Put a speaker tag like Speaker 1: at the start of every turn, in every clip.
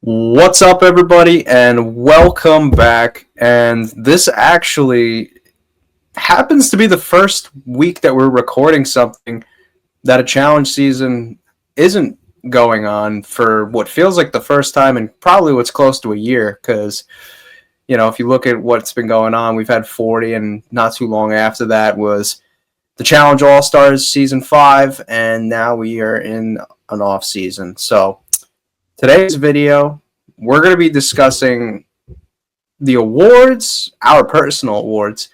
Speaker 1: What's up, everybody, and welcome back. And this actually happens to be the first week that we're recording something that a challenge season isn't going on for what feels like the first time in probably what's close to a year. Because, if you look at what's been going on, we've had 40, and not too long after that was the Challenge All Stars Season 5, and now we are in an off season. So, today's video, we're going to be discussing the awards, our personal awards,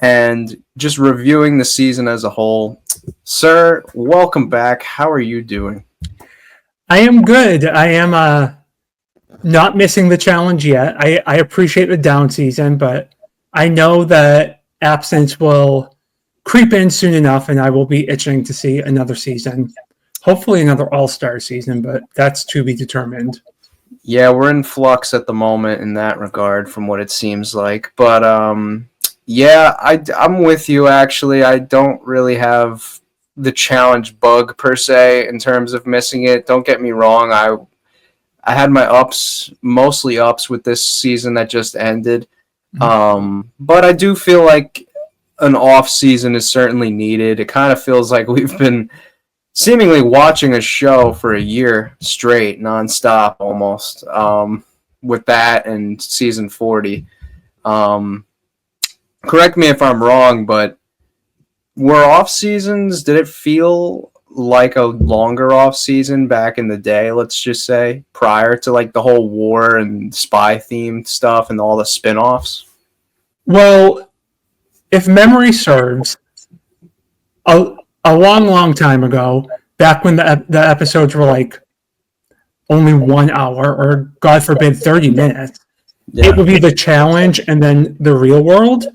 Speaker 1: and just reviewing the season as a whole. Sir, welcome back. How are you doing?
Speaker 2: I am good. I am not missing the challenge yet. I appreciate the down season, but I know that absence will creep in soon enough, and I will be itching to see another season. Hopefully another All-Star season, but that's to be determined.
Speaker 1: Yeah, we're in flux at the moment in that regard from what it seems like. But, yeah, I'm with you, actually. I don't really have the challenge bug, per se, in terms of missing it. Don't get me wrong. I had my ups, mostly ups, with this season that just ended. But I do feel like an off season is certainly needed. It kind of feels like we've been seemingly watching a show for a year straight, nonstop almost, with that and season 40. Correct me if I'm wrong, but were off seasons, did it feel like a longer off season back in the day, let's just say, prior to like the whole war and spy themed stuff and all the spin-offs?
Speaker 2: Well, if memory serves, a long time ago, back when the episodes were like only 1 hour or, God forbid, 30 minutes, It would be the challenge and then the real world.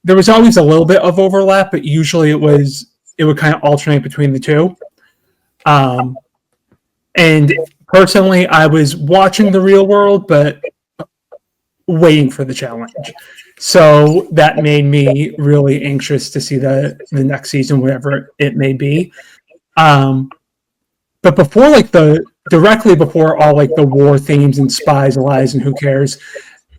Speaker 2: There was always a little bit of overlap, but usually it would kind of alternate between the two. And personally, I was watching the real world, but waiting for the challenge. So that made me really anxious to see the next season, whatever it may be. But before, directly before all like the war themes and spies, lies, and who cares,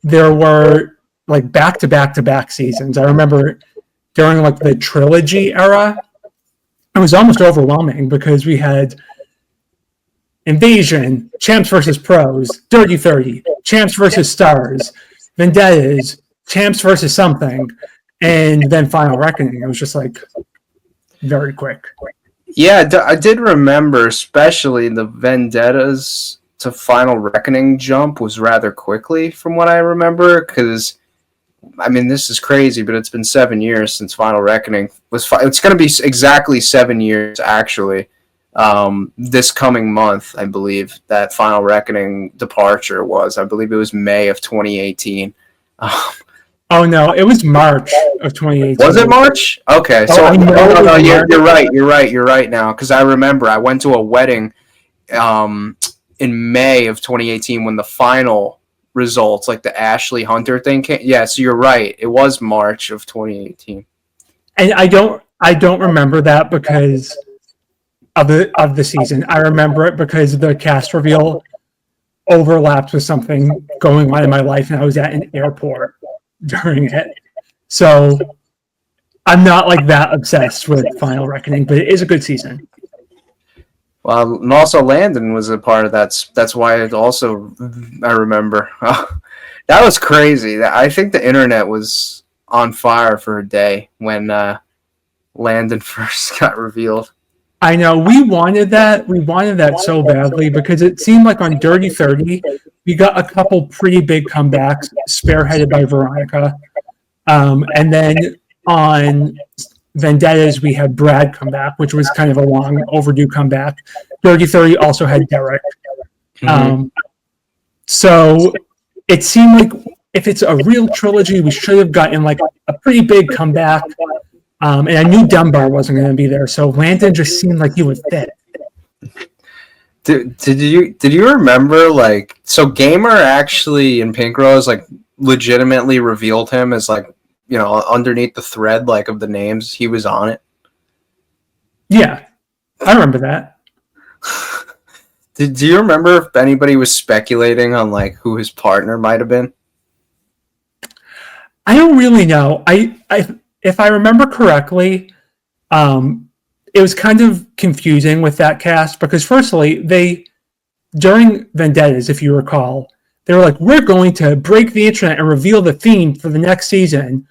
Speaker 2: there were like back-to-back seasons. I remember during like the trilogy era, it was almost overwhelming because we had Invasion, Champs versus Pros, Dirty 30, Champs versus Stars, Vendettas, Champs versus something, and then Final Reckoning. It was just like very quick.
Speaker 1: Yeah, I did remember, especially the Vendettas to Final Reckoning jump was rather quickly, from what I remember, because I mean, this is crazy, but it's been 7 years since Final Reckoning was. It's going to be exactly 7 years, actually. This coming month, I believe, that Final Reckoning departure was. I believe it was May of 2018.
Speaker 2: Oh no, it was March of 2018.
Speaker 1: Was it March? Okay, so no, you're right now, because I remember I went to a wedding in May of 2018 when the final results, like the Ashley Hunter thing, came. Yeah, so you're right. It was March of 2018.
Speaker 2: And I don't remember that because of the season. I remember it because the cast reveal overlapped with something going on in my life, and I was at an airport during it. So I'm not like that obsessed with Final Reckoning, but it is a good season.
Speaker 1: Well, and also Landon was a part of that. That's why it also, I remember. That was crazy. I think the internet was on fire for a day when Landon first got revealed.
Speaker 2: I know. We wanted that so badly because it seemed like on Dirty 30, we got a couple pretty big comebacks spearheaded by Veronica. And then on Vendettas, we had Brad come back, which was kind of a long overdue comeback. Dirty 30 also had Derek. So it seemed like if it's a real trilogy, we should have gotten like a pretty big comeback. And I knew Dunbar wasn't going to be there, so Landon just seemed like he would fit.
Speaker 1: Did you remember, like, so Gamer actually in Pink Rose like legitimately revealed him as like, underneath the thread like of the names, he was on it?
Speaker 2: Yeah, I remember that.
Speaker 1: Do you remember if anybody was speculating on like who his partner might have been?
Speaker 2: I don't really know. If I remember correctly, it was kind of confusing with that cast because, firstly, during Vendettas, if you recall, they were like, "We're going to break the internet and reveal the theme for the next season,"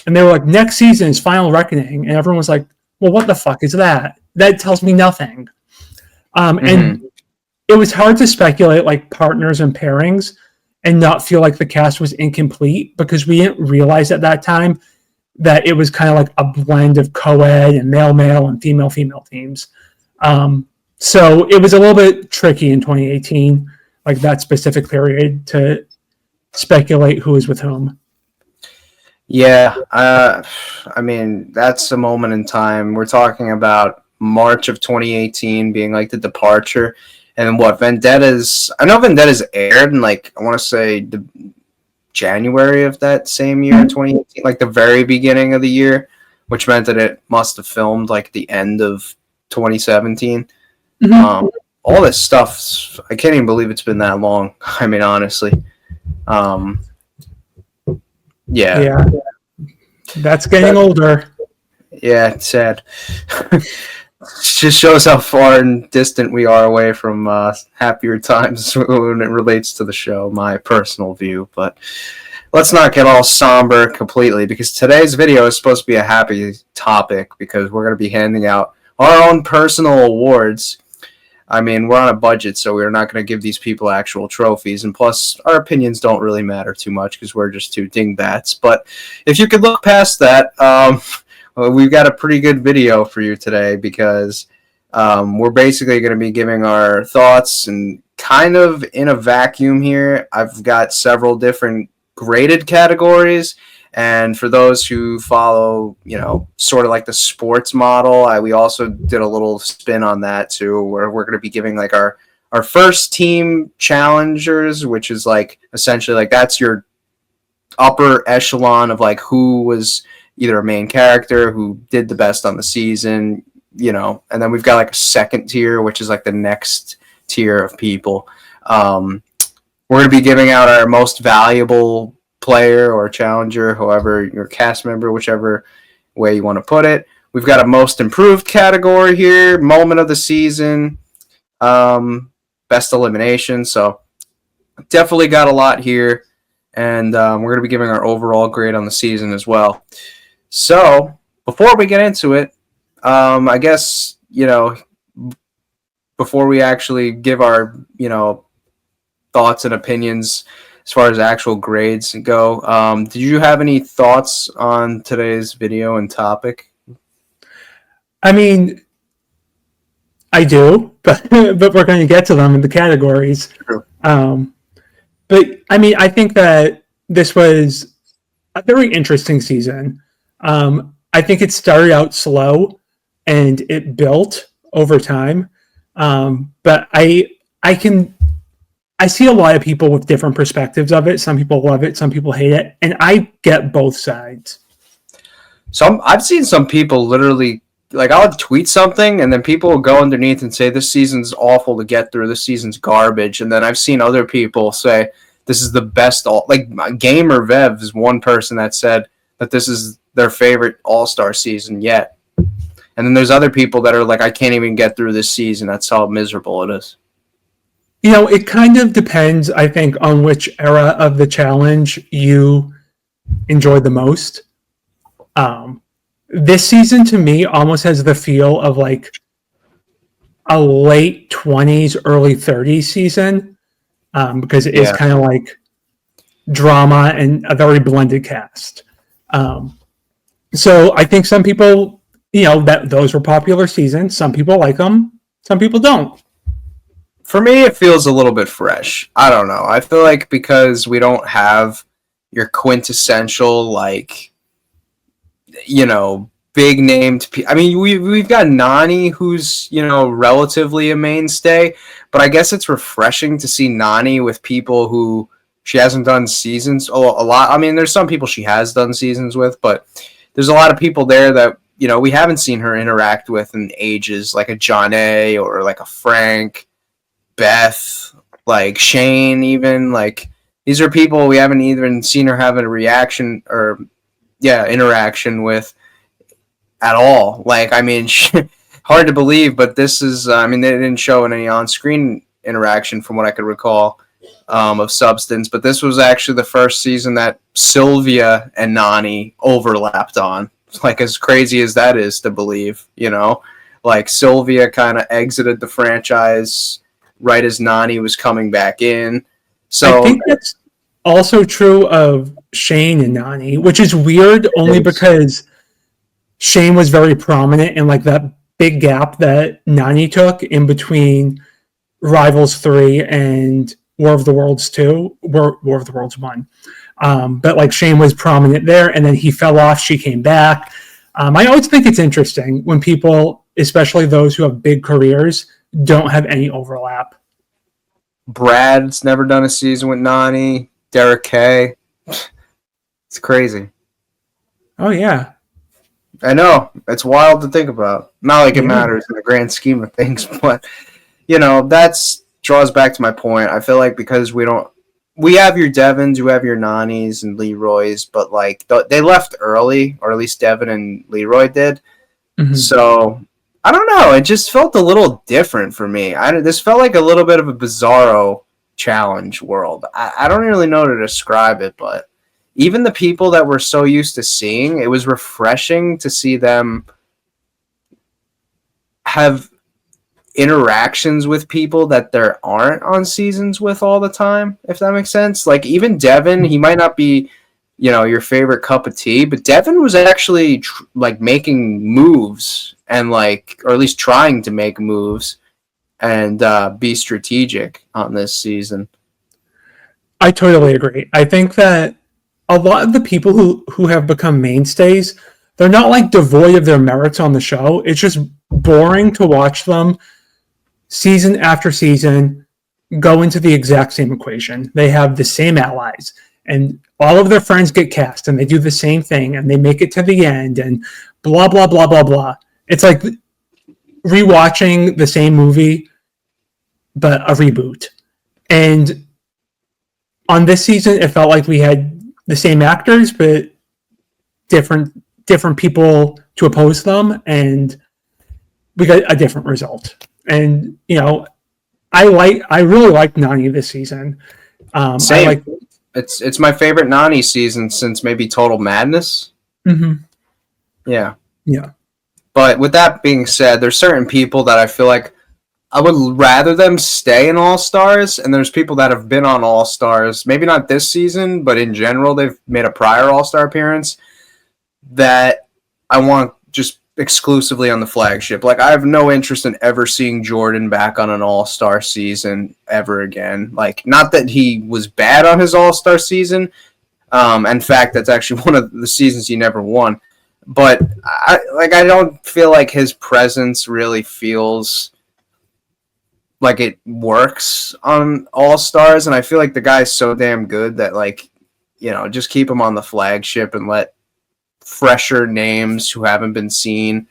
Speaker 2: and they were like, "Next season is Final Reckoning," and everyone was like, "Well, what the fuck is that? That tells me nothing." And it was hard to speculate like partners and pairings and not feel like the cast was incomplete because we didn't realize at that time that it was kind of like a blend of co-ed and male and female teams. So it was a little bit tricky in 2018, like that specific period, to speculate who is with whom.
Speaker 1: Yeah, I mean, that's a moment in time. We're talking about March of 2018 being like the departure. And what, Vendettas, I know Vendettas aired in like, I want to say the January of that same year, 2018, like the very beginning of the year, which meant that it must have filmed like the end of 2017. All this stuff, I can't even believe it's been that long. I mean, honestly. Yeah.
Speaker 2: That's getting older.
Speaker 1: Yeah, it's sad. Just shows how far and distant we are away from happier times when it relates to the show, my personal view. But let's not get all somber completely, because today's video is supposed to be a happy topic, because we're going to be handing out our own personal awards. I mean, we're on a budget, so we're not going to give these people actual trophies. And plus, our opinions don't really matter too much because we're just two dingbats. But if you could look past that, we've got a pretty good video for you today, because we're basically going to be giving our thoughts, and kind of in a vacuum here. I've got several different graded categories. And for those who follow, sort of like the sports model, we also did a little spin on that too, where we're going to be giving like our first team challengers, which is like essentially like that's your upper echelon of like who was either a main character, who did the best on the season, and then we've got like a second tier, which is like the next tier of people. We're going to be giving out our most valuable player or challenger, however, your cast member, whichever way you want to put it. We've got a most improved category here, moment of the season, best elimination. So definitely got a lot here, and we're going to be giving our overall grade on the season as well. So before we get into it, I guess, before we actually give our, thoughts and opinions as far as actual grades go, did you have any thoughts on today's video and topic?
Speaker 2: I mean, I do, but we're going to get to them in the categories.
Speaker 1: True.
Speaker 2: But I mean, I think that this was a very interesting season. I think it started out slow and it built over time. But I see a lot of people with different perspectives of it. Some people love it, some people hate it, and I get both sides.
Speaker 1: I've seen some people literally, like, I'll tweet something and then people will go underneath and say this season's awful to get through, this season's garbage, and then I've seen other people say this is the best. Like Gamer Vev is one person that said that this is their favorite All-Star season yet, and then there's other people that are like, I can't even get through this season, that's how miserable it is.
Speaker 2: It kind of depends, I think, on which era of the challenge you enjoy the most. This season, to me, almost has the feel of like a late 20s, early 30s season, because it is kind of like drama and a very blended cast. So I think some people, that those were popular seasons. Some people like them, some people don't.
Speaker 1: For me, it feels a little bit fresh. I don't know. I feel like because we don't have your quintessential, like, big named. I mean, we've got Nani, who's relatively a mainstay, but I guess it's refreshing to see Nani with people who she hasn't done seasons a lot. I mean, there's some people she has done seasons with, but there's a lot of people there that we haven't seen her interact with in ages, like a John A. or like a Frank. Beth, like Shane, even like these are people we haven't even seen her have a reaction or interaction with at all. Like, I mean, hard to believe, but this is, I mean, they didn't show any on-screen interaction from what I could recall of substance, but this was actually the first season that Sylvia and Nani overlapped on. Like, as crazy as that is to believe, you know? Like, Sylvia kind of exited the franchise right as Nani was coming back in. So
Speaker 2: I think that's also true of Shane and Nani, which is weird only because Shane was very prominent in like that big gap that Nani took in between Rivals 3 and War of the Worlds 2, War of the Worlds 1. But like Shane was prominent there, and then he fell off. She came back. I always think it's interesting when people, especially those who have big careers, don't have any overlap.
Speaker 1: Brad's never done a season with Nani. Derek K. It's crazy.
Speaker 2: Oh, yeah.
Speaker 1: I know. It's wild to think about. Not like it matters in the grand scheme of things, but, you know, that's draws back to my point. I feel like because we have your Devons, you have your Nanis and Leroy's, but, like, they left early, or at least Devin and Leroy did. Mm-hmm. So, I don't know. It just felt a little different for me. This felt like a little bit of a bizarro challenge world. I don't really know how to describe it, but even the people that we're so used to seeing, it was refreshing to see them have interactions with people that there aren't on seasons with all the time, if that makes sense. Like, even Devin, he might not be, you know, your favorite cup of tea, but Devin was actually like making moves and like, or at least trying to make moves and be strategic on this season.
Speaker 2: I totally agree. I think that a lot of the people who have become mainstays, they're not like devoid of their merits on the show. It's just boring to watch them season after season go into the exact same equation. They have the same allies and all of their friends get cast and they do the same thing and they make it to the end and blah, blah, blah, blah, blah. It's like rewatching the same movie, but a reboot. And on this season, it felt like we had the same actors, but different people to oppose them, and we got a different result. And you know, I really liked Nani this season.
Speaker 1: Same. It's my favorite Nani season since maybe Total Madness.
Speaker 2: Mm-hmm.
Speaker 1: Yeah.
Speaker 2: Yeah.
Speaker 1: But with that being said, there's certain people that I feel like I would rather them stay in All-Stars, and there's people that have been on All-Stars, maybe not this season, but in general, they've made a prior All-Star appearance that I want just exclusively on the flagship. Like, I have no interest in ever seeing Jordan back on an All-Star season ever again. Like, not that he was bad on his All-Star season. In fact, that's actually one of the seasons he never won. But I don't feel like his presence really feels like it works on All-Stars, and I feel like the guy's so damn good that, like, you know, just keep him on the flagship and let fresher names who haven't been seen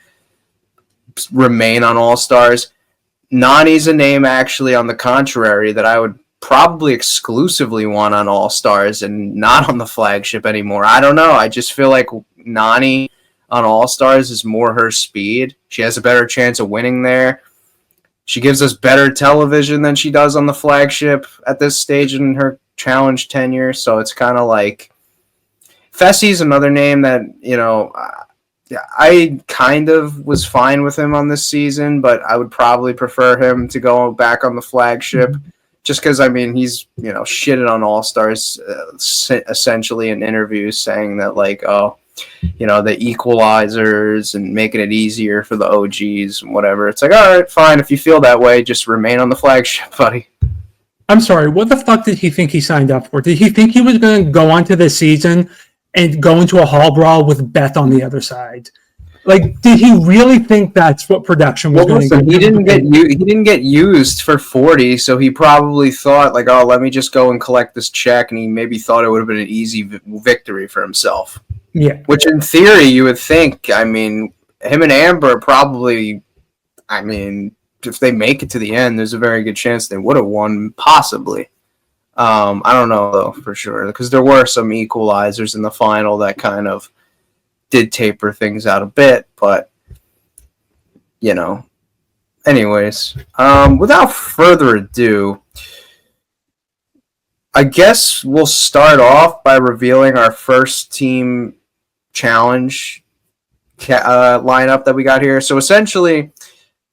Speaker 1: remain on All-Stars. Nani's a name, actually, on the contrary, that I would probably exclusively want on All-Stars and not on the flagship anymore. I don't know. I just feel like Nani on All-Stars is more her speed. She has a better chance of winning there. She gives us better television than she does on the flagship at this stage in her challenge tenure. So it's kind of like Fessy's another name that, you know, I kind of was fine with him on this season, but I would probably prefer him to go back on the flagship just because, I mean, he's, you know, shitted on All-Stars essentially in interviews saying that, like, oh, you know, the equalizers and making it easier for the OGs and whatever. It's like, all right, fine. If you feel that way, just remain on the flagship, buddy.
Speaker 2: I'm sorry. What the fuck did he think he signed up for? Did he think he was going to go onto this season and go into a hall brawl with Beth on the other side? Like, did he really think that's what production was going to do?
Speaker 1: He didn't get used for 40, so he probably thought, like, oh, let me just go and collect this check, and he maybe thought it would have been an easy victory for himself.
Speaker 2: Yeah.
Speaker 1: Which in theory you would think, I mean, him and Amber probably, I mean, if they make it to the end, there's a very good chance they would have won, possibly. I don't know, though, for sure, because there were some equalizers in the final that kind of did taper things out a bit, but, you know. Anyways, without further ado, I guess we'll start off by revealing our first team challenge lineup that we got here. So essentially,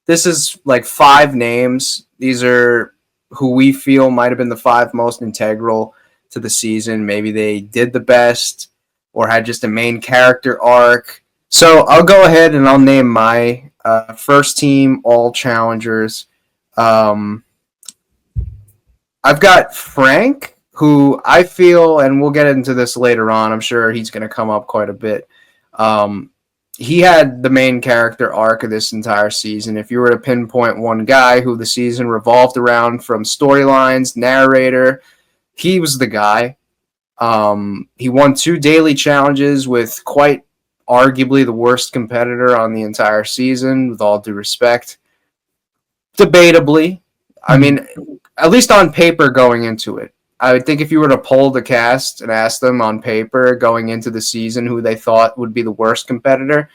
Speaker 1: this is like 5 names. These are who we feel might have been the 5 most integral to the season. Maybe they did the best or had just a main character arc. So I'll go ahead and I'll name my first team all challengers. I've got Frank, who I feel, and we'll get into this later on, I'm sure he's going to come up quite a bit. He had the main character arc of this entire season. If you were to pinpoint one guy who the season revolved around from storylines, narrator, he was the guy. He won 2 daily challenges with quite arguably the worst competitor on the entire season, with all due respect. Debatably. I mean, at least on paper going into it. I would think if you were to poll the cast and ask them on paper going into the season who they thought would be the worst competitor,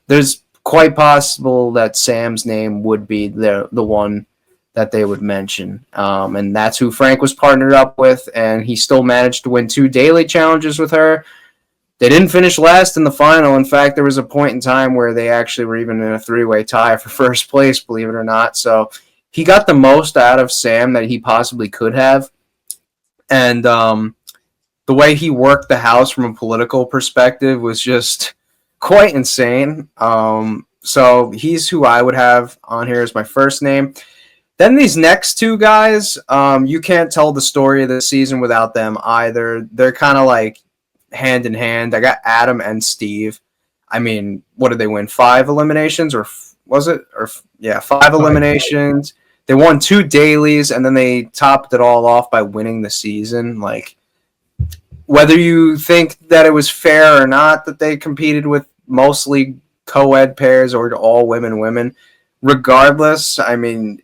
Speaker 1: there's quite possible that Sam's name would be the one that they would mention. And that's who Frank was partnered up with, and he still managed to win 2 daily challenges with her. They didn't finish last in the final. In fact, there was a point in time where they actually were even in a 3-way tie for first place, believe it or not. So he got the most out of Sam that he possibly could have. And the way he worked the house from a political perspective was just quite insane. So he's who I would have on here as my first name. Then these next 2 guys, you can't tell the story of the season without them either. They're kind of like hand in hand. I got Adam and Steve. I mean, what did they win? 5 eliminations, or was it? Or 5 eliminations. They won 2 dailies, and then they topped it all off by winning the season. Like, whether you think that it was fair or not that they competed with mostly co-ed pairs or all women, regardless, I mean,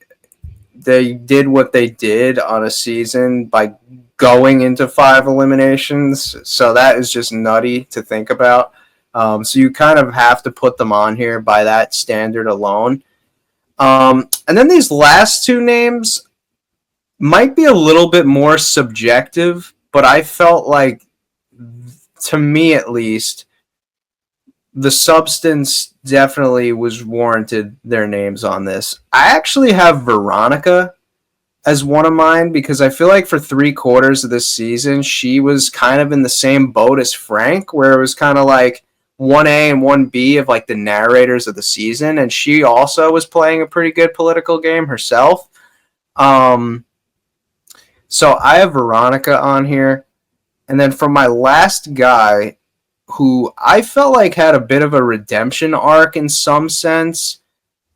Speaker 1: they did what they did on a season by going into 5 eliminations. So that is just nutty to think about. So you kind of have to put them on here by that standard alone. And then these last 2 names might be a little bit more subjective, but I felt like, to me at least, the substance definitely was warranted their names on this. I actually have Veronica as one of mine because I feel like for 3/4 of this season, she was kind of in the same boat as Frank, where it was kind of like 1A and 1B of like the narrators of the season, and she also was playing a pretty good political game herself. So I have Veronica on here. And then for my last guy, who I felt like had a bit of a redemption arc in some sense,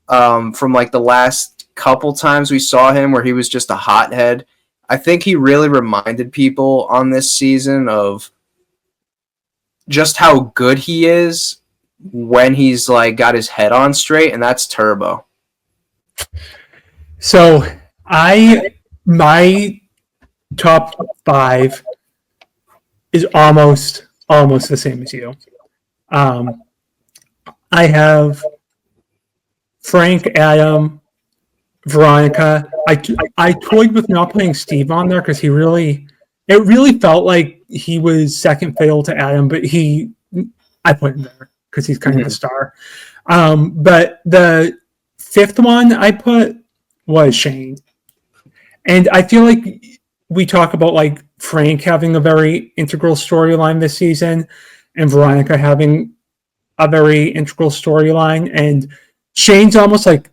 Speaker 1: from like the last couple times we saw him where he was just a hothead. I think he really reminded people on this season of just how good he is when he's like got his head on straight, and that's Turbo.
Speaker 2: So my top 5 is almost the same as you. I have Frank, Adam, Veronica. I toyed with not putting Steve on there because it really felt like he was second fiddle to Adam, but I put him there because he's kind of the star. But the 5th one I put was Shane. And I feel like we talk about like Frank having a very integral storyline this season and Veronica having a very integral storyline. And Shane's almost like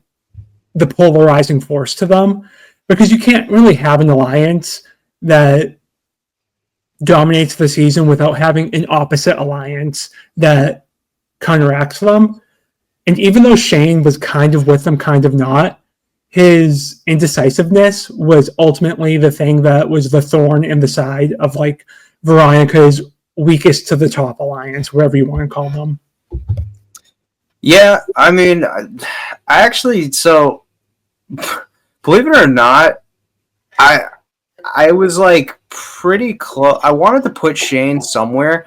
Speaker 2: the polarizing force to them because you can't really have an alliance that dominates the season without having an opposite alliance that counteracts them. And even though Shane was kind of with them, kind of not, his indecisiveness was ultimately the thing that was the thorn in the side of like Veronica's weakest to the top alliance, whatever you want to call them.
Speaker 1: Yeah, I mean, I actually, so believe it or not, I I was like pretty close. I wanted to put Shane somewhere.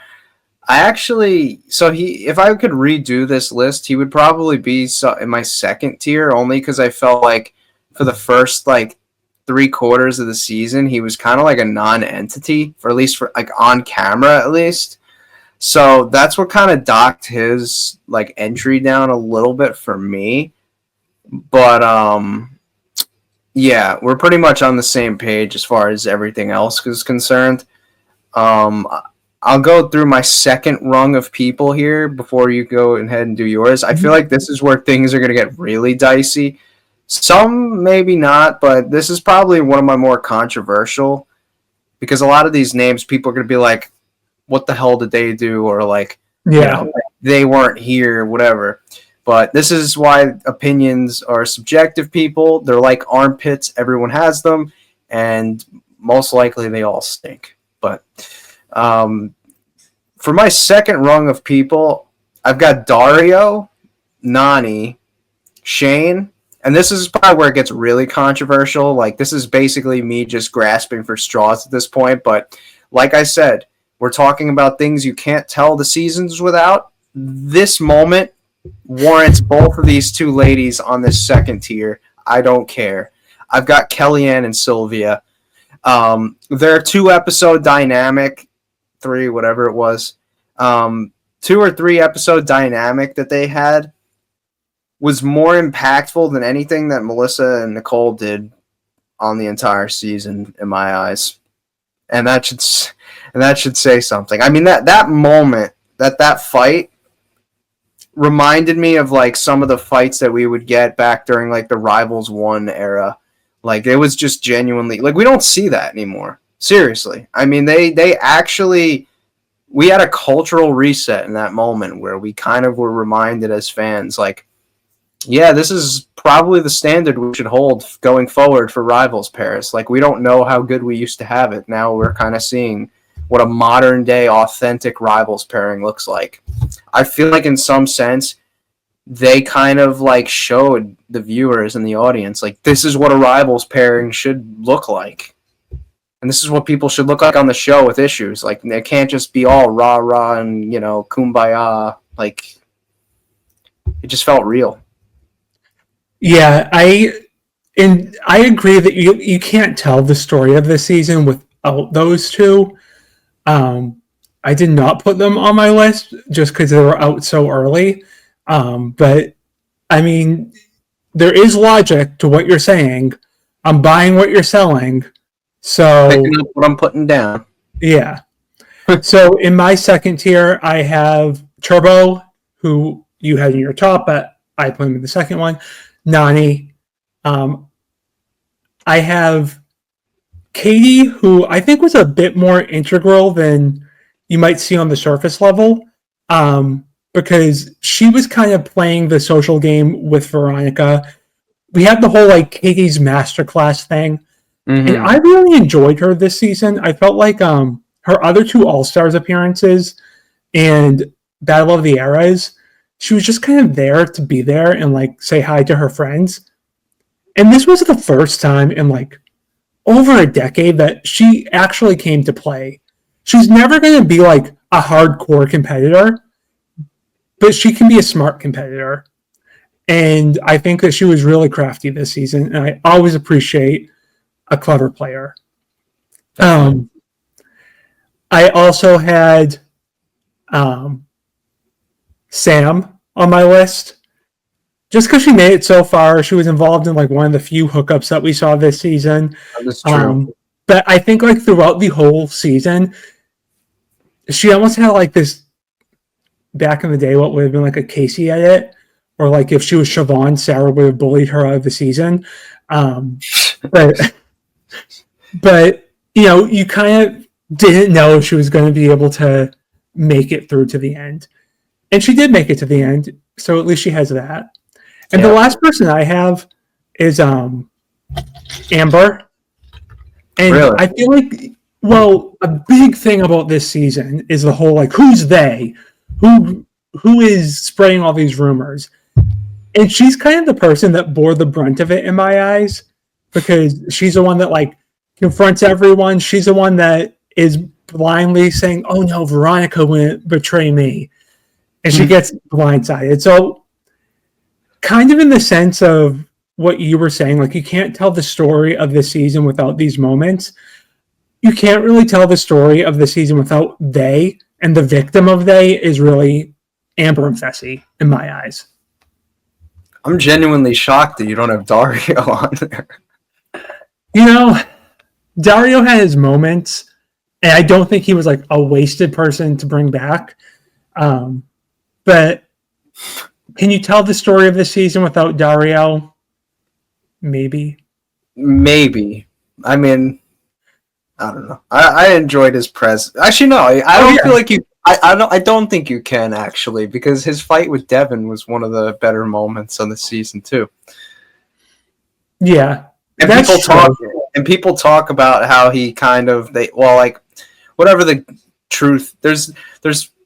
Speaker 1: I actually, so he, if I could redo this list, he would probably be in my second tier, only because I felt like for the first like 3 quarters of the season, he was kind of like a non-entity, for at least for like on camera at least. So that's what kind of docked his like entry down a little bit for me. But yeah, we're pretty much on the same page as far as everything else is concerned. Um, I'll go through my second rung of people here before you go ahead and do yours. I feel like this is where things are going to get really dicey. Some maybe not, but this is probably one of my more controversial because a lot of these names people are going to be like, what the hell did they do? Or like,
Speaker 2: Yeah.
Speaker 1: they weren't here, whatever. But this is why opinions are subjective, people. They're like armpits. Everyone has them. And most likely they all stink. But for my second rung of people, I've got Dario, Nani, Shane, and this is probably where it gets really controversial. Like, this is basically me just grasping for straws at this point. But like I said, we're talking about things you can't tell the seasons without. This moment warrants both of these two ladies on this second tier. I don't care. I've got Kellyanne and Sylvia. Their 2 episode dynamic, 3, whatever it was, 2 or 3 episode dynamic that they had was more impactful than anything that Melissa and Nicole did on the entire season, in my eyes. And that should say something. I mean, that moment, that fight reminded me of like some of the fights that we would get back during like the Rivals 1 era. Like, it was just genuinely, like, we don't see that anymore. Seriously. I mean, they actually, we had a cultural reset in that moment where we kind of were reminded as fans, like, yeah, this is probably the standard we should hold going forward for Rivals pairs. Like, we don't know how good we used to have it. Now we're kind of seeing what a modern day authentic Rivals pairing looks like. I feel like in some sense, they kind of like showed the viewers and the audience, like, this is what a Rivals pairing should look like. And this is what people should look like on the show with issues. Like, they can't just be all rah-rah and, kumbaya. Like, it just felt real.
Speaker 2: Yeah, I agree that you can't tell the story of the season without those two. I did not put them on my list just because they were out so early. But I mean, there is logic to what you're saying. I'm buying what you're selling. So
Speaker 1: Picking up what I'm putting down.
Speaker 2: Yeah. So in my second tier, I have Turbo, who you had in your top, but I put him in the second one. Nani. I have Katie, who I think was a bit more integral than you might see on the surface level, because she was kind of playing the social game with Veronica. We had the whole like Katie's masterclass thing, and I really enjoyed her this season. I felt like her other 2 All-Stars appearances and Battle of the Eras, she was just kind of there to be there and like say hi to her friends. And this was the first time in like over a decade that she actually came to play. She's never going to be like a hardcore competitor, but she can be a smart competitor. And I think that she was really crafty this season. And I always appreciate a clever player. I also had Sam on my list. Just because she made it so far, she was involved in like one of the few hookups that we saw this season.
Speaker 1: That's true.
Speaker 2: But I think like throughout the whole season, she almost had like this, back in the day, what would have been like a Casey edit, or like if she was Siobhan, Sarah would have bullied her out of the season. But you kind of didn't know if she was going to be able to make it through to the end. And she did make it to the end, so at least she has that. And the last person I have is Amber. And really? I feel like, well, a big thing about this season is the whole, like, who's they? Who is spreading all these rumors? And she's kind of the person that bore the brunt of it in my eyes, because she's the one that like confronts everyone. She's the one that is blindly saying, "Oh no, Veronica wouldn't betray me," and she gets blindsided. So, kind of in the sense of what you were saying, like you can't tell the story of the season without these moments. You can't really tell the story of the season without they, and the victim of they is really Amber and Fessy in my eyes.
Speaker 1: I'm genuinely shocked that you don't have Dario on there.
Speaker 2: You know, Dario had his moments, and I don't think he was like a wasted person to bring back. But can you tell the story of the season without Dario? Maybe.
Speaker 1: Maybe. I mean, I don't know. I enjoyed his presence. Actually, no. I don't feel like you. I don't think you can actually, because his fight with Devin was one of the better moments on the season too.
Speaker 2: Yeah,
Speaker 1: and people talk about how he kind of whatever the truth. There's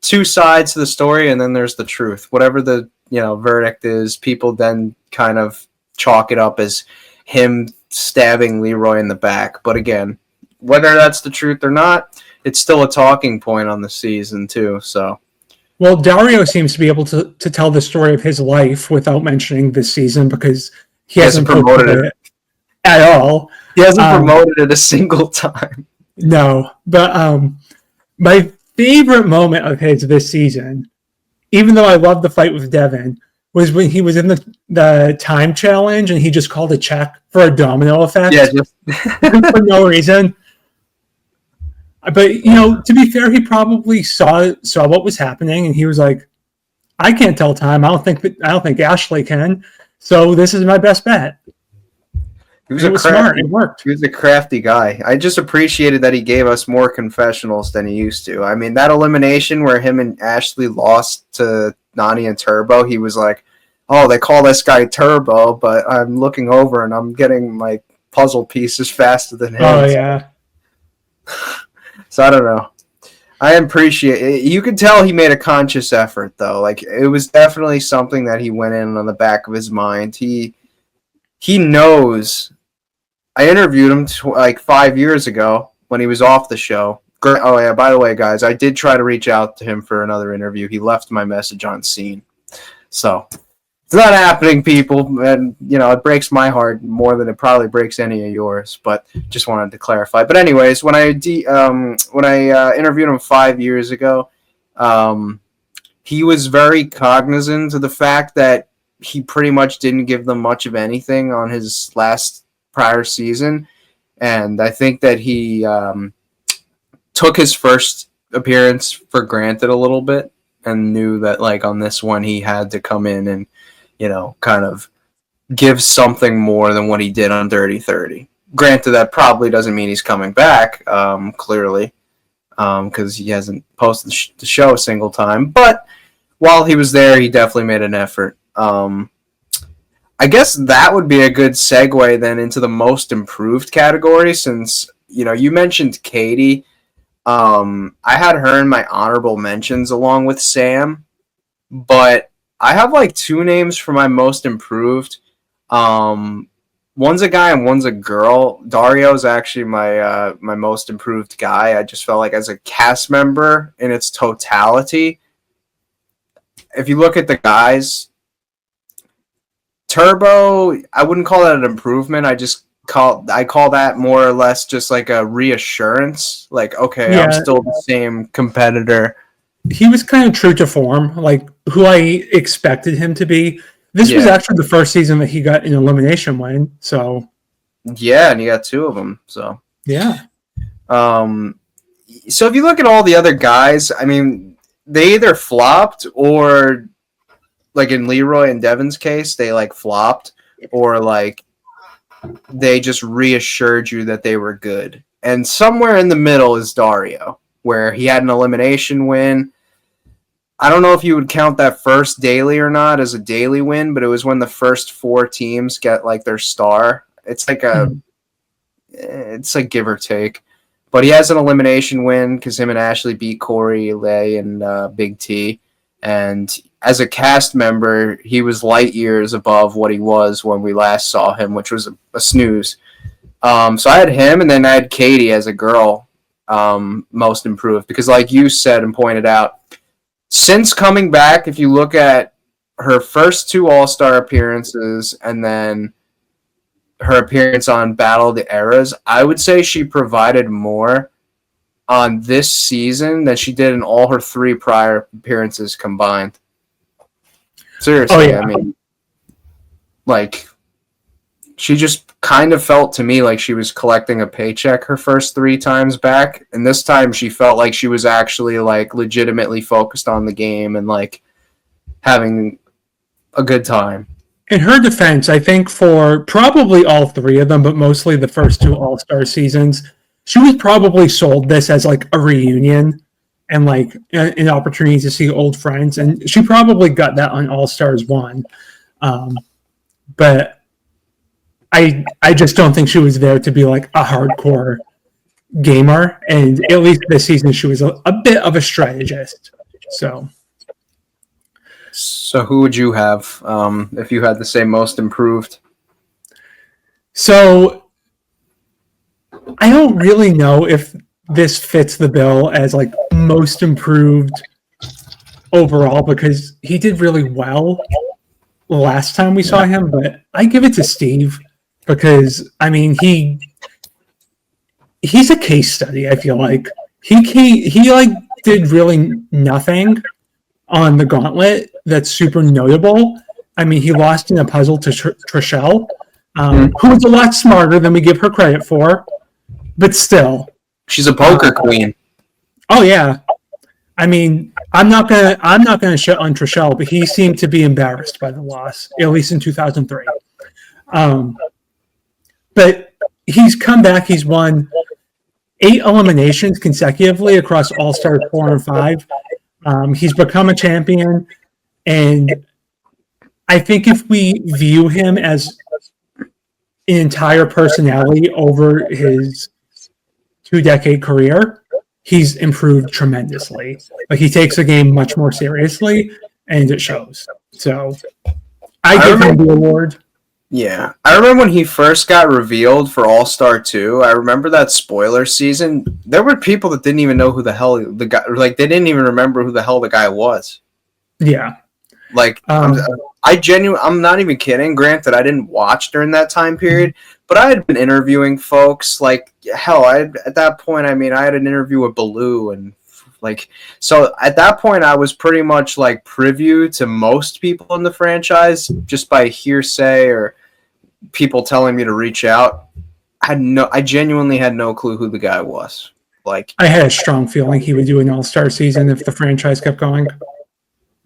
Speaker 1: two sides to the story, and then there's the truth. Whatever the verdict is, people then kind of chalk it up as him stabbing Leroy in the back. But again, whether that's the truth or not, it's still a talking point on the season too. So,
Speaker 2: well, Dario seems to be able to tell the story of his life without mentioning this season, because he hasn't promoted it at all.
Speaker 1: He hasn't promoted it a single time.
Speaker 2: No, but my favorite moment of his this season, even though I love the fight with Devin, was when he was in the time challenge and he just called a check for a domino effect.
Speaker 1: Yeah, just
Speaker 2: for no reason. But to be fair, he probably saw what was happening, and he was like, "I can't tell time. I don't think Ashley can. So this is my best bet."
Speaker 1: He was smart. It worked. He was a crafty guy. I just appreciated that he gave us more confessionals than he used to. I mean, that elimination where him and Ashley lost to Nani and Turbo, he was like, "Oh, they call this guy Turbo, but I'm looking over and I'm getting my puzzle pieces faster than him."
Speaker 2: Oh yeah.
Speaker 1: So I don't know. I appreciate it. You could tell he made a conscious effort, though. Like, it was definitely something that he went in on the back of his mind. He knows. I interviewed him 5 years ago when he was off the show. Oh yeah, by the way, guys, I did try to reach out to him for another interview. He left my message on scene. So it's not happening, people, and it breaks my heart more than it probably breaks any of yours. But just wanted to clarify. But anyways, when I interviewed him 5 years ago, he was very cognizant of the fact that he pretty much didn't give them much of anything on his prior season, and I think that he took his first appearance for granted a little bit, and knew that on this one he had to come in and kind of give something more than what he did on Dirty 30. Granted, that probably doesn't mean he's coming back, clearly, because he hasn't posted the show a single time. But while he was there, he definitely made an effort. I guess that would be a good segue then into the most improved category, since you mentioned Katie. I had her in my honorable mentions along with Sam, but I have two names for my most improved. One's a guy and one's a girl. Dario's actually my most improved guy. I just felt like as a cast member in its totality, if you look at the guys, Turbo, I wouldn't call that an improvement. I call that more or less just like a reassurance. Okay, yeah. I'm still the same competitor.
Speaker 2: He was kind of true to form, like who I expected him to be. This was actually the first season that he got an elimination win. So
Speaker 1: yeah, and he got two of them. So
Speaker 2: yeah.
Speaker 1: So if you look at all the other guys, I mean, they either flopped or, in Leroy and Devin's case, they flopped, or they just reassured you that they were good. And somewhere in the middle is Dario, where he had an elimination win. I don't know if you would count that first daily or not as a daily win, but it was when the first four teams get their star. It's it's give or take. But he has an elimination win because him and Ashley beat Corey, Lay, and Big T. And as a cast member, he was light years above what he was when we last saw him, which was a snooze. So I had him, and then I had Katie as a girl, most improved. Because like you said and pointed out, since coming back, if you look at her first 2 All-Star appearances and then her appearance on Battle of the Eras, I would say she provided more on this season than she did in all her 3 prior appearances combined. Seriously,
Speaker 2: Oh, yeah.
Speaker 1: I mean, like, she just kind of felt to me like she was collecting a paycheck her first 3 times back, and this time she felt like she was actually, like, legitimately focused on the game and, like, having a good time.
Speaker 2: In her defense, I think for probably all 3 of them, but mostly the first 2 All-Star seasons, she was probably sold this as like a reunion and like an opportunity to see old friends, and she probably got that on All-Stars 1. But I just don't think she was there to be like a hardcore gamer, and at least this season she was a bit of a strategist.
Speaker 1: So who would you have if you had to say most improved?
Speaker 2: So I don't really know if this fits the bill as like most improved overall, because he did really well last time we saw him, but I give it to Steve because I mean he's a case study. I feel like he like did really nothing on the gauntlet that's super notable. I mean, he lost in a puzzle to Trishelle, who was a lot smarter than we give her credit for, but still,
Speaker 1: she's a poker queen.
Speaker 2: Oh yeah, I mean, I'm not gonna shit on Trishelle, but he seemed to be embarrassed by the loss, at least in 2003. But he's come back. He's won 8 eliminations consecutively across All Stars 4 and 5. He's become a champion, and I think if we view him as an entire personality over his 2-decade career, he's improved tremendously. Like, he takes the game much more seriously, and it shows. So I give him the award.
Speaker 1: Yeah. I remember when he first got revealed for All-Star 2, I remember that spoiler season. There were people that didn't even know who the hell the guy, like, they didn't even remember who the hell the guy was.
Speaker 2: Yeah.
Speaker 1: Like, I'm not even kidding. Granted, I didn't watch during that time period, but I had been interviewing folks. Like, hell, at that point, I mean, I had an interview with Baloo, and like, so at that point, I was pretty much like privy to most people in the franchise just by hearsay or people telling me to reach out. I genuinely had no clue who the guy was. Like,
Speaker 2: I had a strong feeling he would do an All-Star season if the franchise kept going.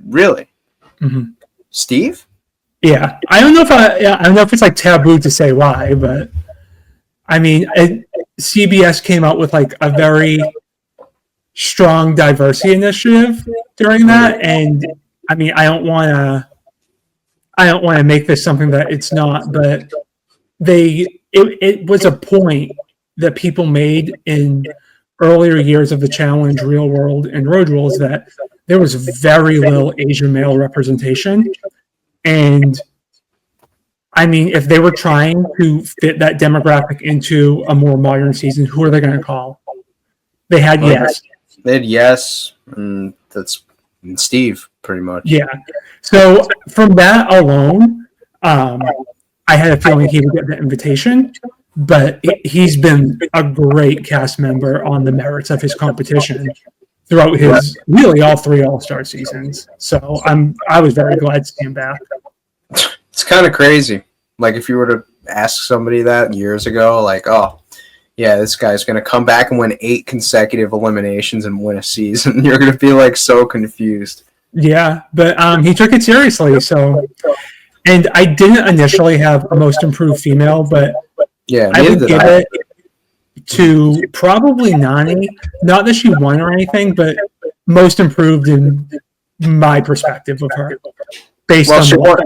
Speaker 1: Really?
Speaker 2: Mm-hmm.
Speaker 1: Steve?
Speaker 2: Yeah, I don't know if it's like taboo to say why, but I mean, CBS came out with like a very strong diversity initiative during that, and I mean, I don't want to make this something that it's not, but it was a point that people made in earlier years of the challenge, Real World, and Road Rules that there was very little Asian male representation. And I mean, if they were trying to fit that demographic into a more modern season, who are they going to call? They had Yes.
Speaker 1: They had Yes, and that's Steve, pretty much.
Speaker 2: Yeah. So from that alone, I had a feeling he would get the invitation, but he's been a great cast member on the merits of his competition throughout his really all 3 All-Star seasons. So I was very glad to see him back.
Speaker 1: It's kind of crazy. Like, if you were to ask somebody that years ago, like, oh, yeah, this guy's going to come back and win 8 consecutive eliminations and win a season, you're going to be, like, so confused.
Speaker 2: Yeah, but he took it seriously. So, and I didn't initially have a most improved female, but
Speaker 1: yeah,
Speaker 2: I would give it to probably Nani. Not that she won or anything, but most improved in my perspective of her.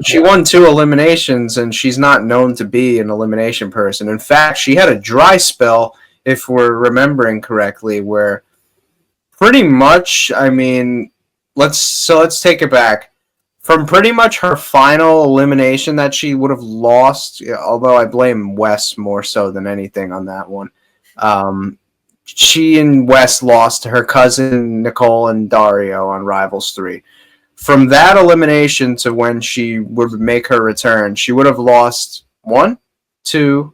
Speaker 1: She won 2 eliminations, and she's not known to be an elimination person. In fact, she had a dry spell, if we're remembering correctly, where pretty much, I mean, let's take it back. From pretty much her final elimination that she would have lost, although I blame Wes more so than anything on that one. She and Wes lost to her cousin Nicole and Dario on Rivals 3. From that elimination to when she would make her return, she would have lost 1, 2,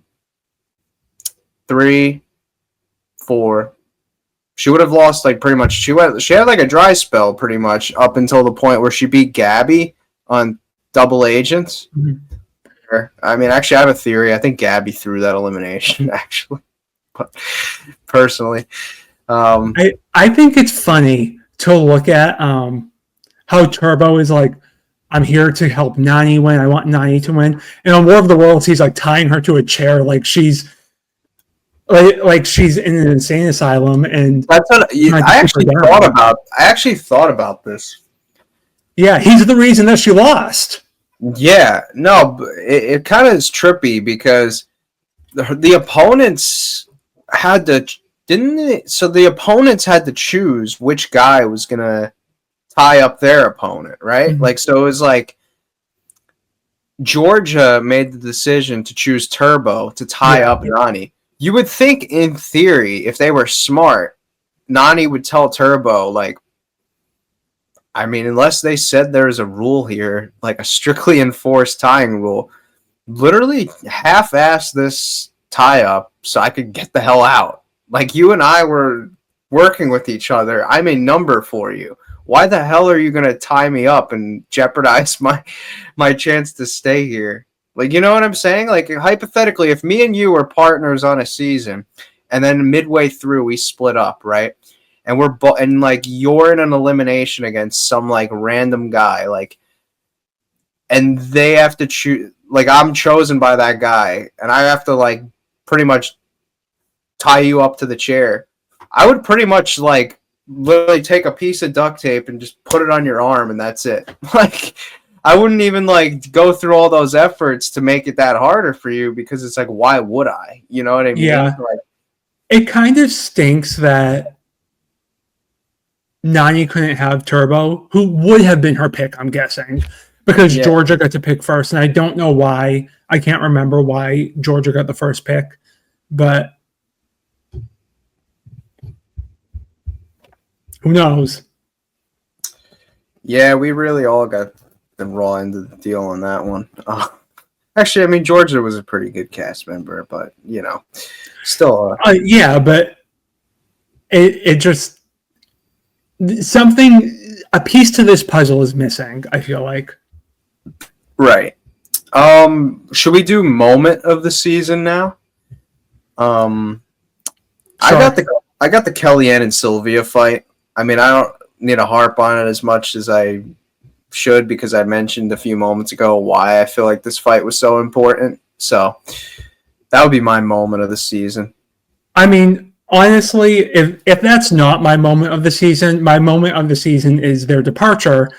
Speaker 1: 3, 4. She would have lost like pretty much. She had like a dry spell pretty much up until the point where she beat Gabby on Double Agents. Mm-hmm. I mean, actually, I have a theory. I think Gabby threw that elimination actually, but personally,
Speaker 2: I think it's funny to look at how Turbo is like, I'm here to help Nani win. I want Nani to win. And on War of the Worlds, he's like tying her to a chair like she's she's in an insane asylum. And
Speaker 1: that's what I actually thought about this.
Speaker 2: Yeah, he's the reason that she lost.
Speaker 1: Yeah, no, it kind of is trippy because the opponents had to So the opponents had to choose which guy was gonna tie up their opponent, right? Mm-hmm. Like, so it was like Georgia made the decision to choose Turbo to tie up Nani. You would think, in theory, if they were smart, Nani would tell Turbo, like, I mean, unless they said there's a rule here, like a strictly enforced tying rule, literally half-ass this tie-up so I could get the hell out. Like, you and I were working with each other. I'm a number for you. Why the hell are you going to tie me up and jeopardize my chance to stay here? Like, you know what I'm saying? Like, hypothetically, if me and you were partners on a season, and then midway through we split up, right? And we're and like you're in an elimination against some like random guy, like, and they have to choose. Like, I'm chosen by that guy, and I have to like pretty much tie you up to the chair. I would pretty much like literally take a piece of duct tape and just put it on your arm, and that's it. Like, I wouldn't even like go through all those efforts to make it that harder for you, because it's like, why would I? You know what I mean?
Speaker 2: Yeah.
Speaker 1: Like,
Speaker 2: it kind of stinks that Nani couldn't have Turbo, who would have been her pick, I'm guessing, because Georgia got to pick first, and I don't know why. I can't remember why Georgia got the first pick, but who knows?
Speaker 1: Yeah, we really all got the raw end of the deal on that one. Actually, I mean, Georgia was a pretty good cast member, but, you know, still.
Speaker 2: Yeah, but it just... a piece to this puzzle is missing, I feel like.
Speaker 1: Right. Should we do moment of the season now? Sure. I got the Kellyanne and Sylvia fight. I mean, I don't need to harp on it as much as I should, because I mentioned a few moments ago why I feel like this fight was so important. So that would be my moment of the season.
Speaker 2: I mean, honestly, if that's not my moment of the season, my moment of the season is their departure,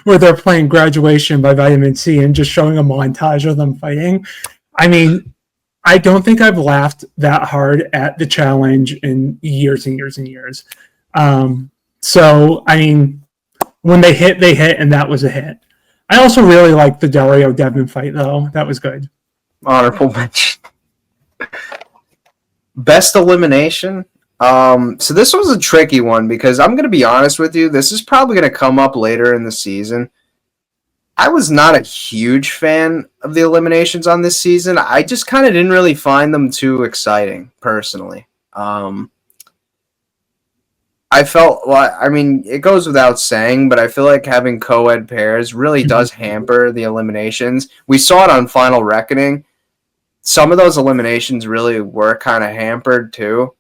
Speaker 2: where they're playing Graduation by Vitamin C and just showing a montage of them fighting. I mean, I don't think I've laughed that hard at the challenge in years and years and years. So, I mean, when they hit, and that was a hit. I also really liked the Dario Devin fight, though. That was good.
Speaker 1: Honorable mention. Best elimination. So this was a tricky one, because I'm going to be honest with you. This is probably going to come up later in the season. I was not a huge fan of the eliminations on this season. I just kind of didn't really find them too exciting, personally. I felt, well, I mean, it goes without saying, but I feel like having co-ed pairs really does hamper the eliminations. We saw it on Final Reckoning. Some of those eliminations really were kind of hampered too.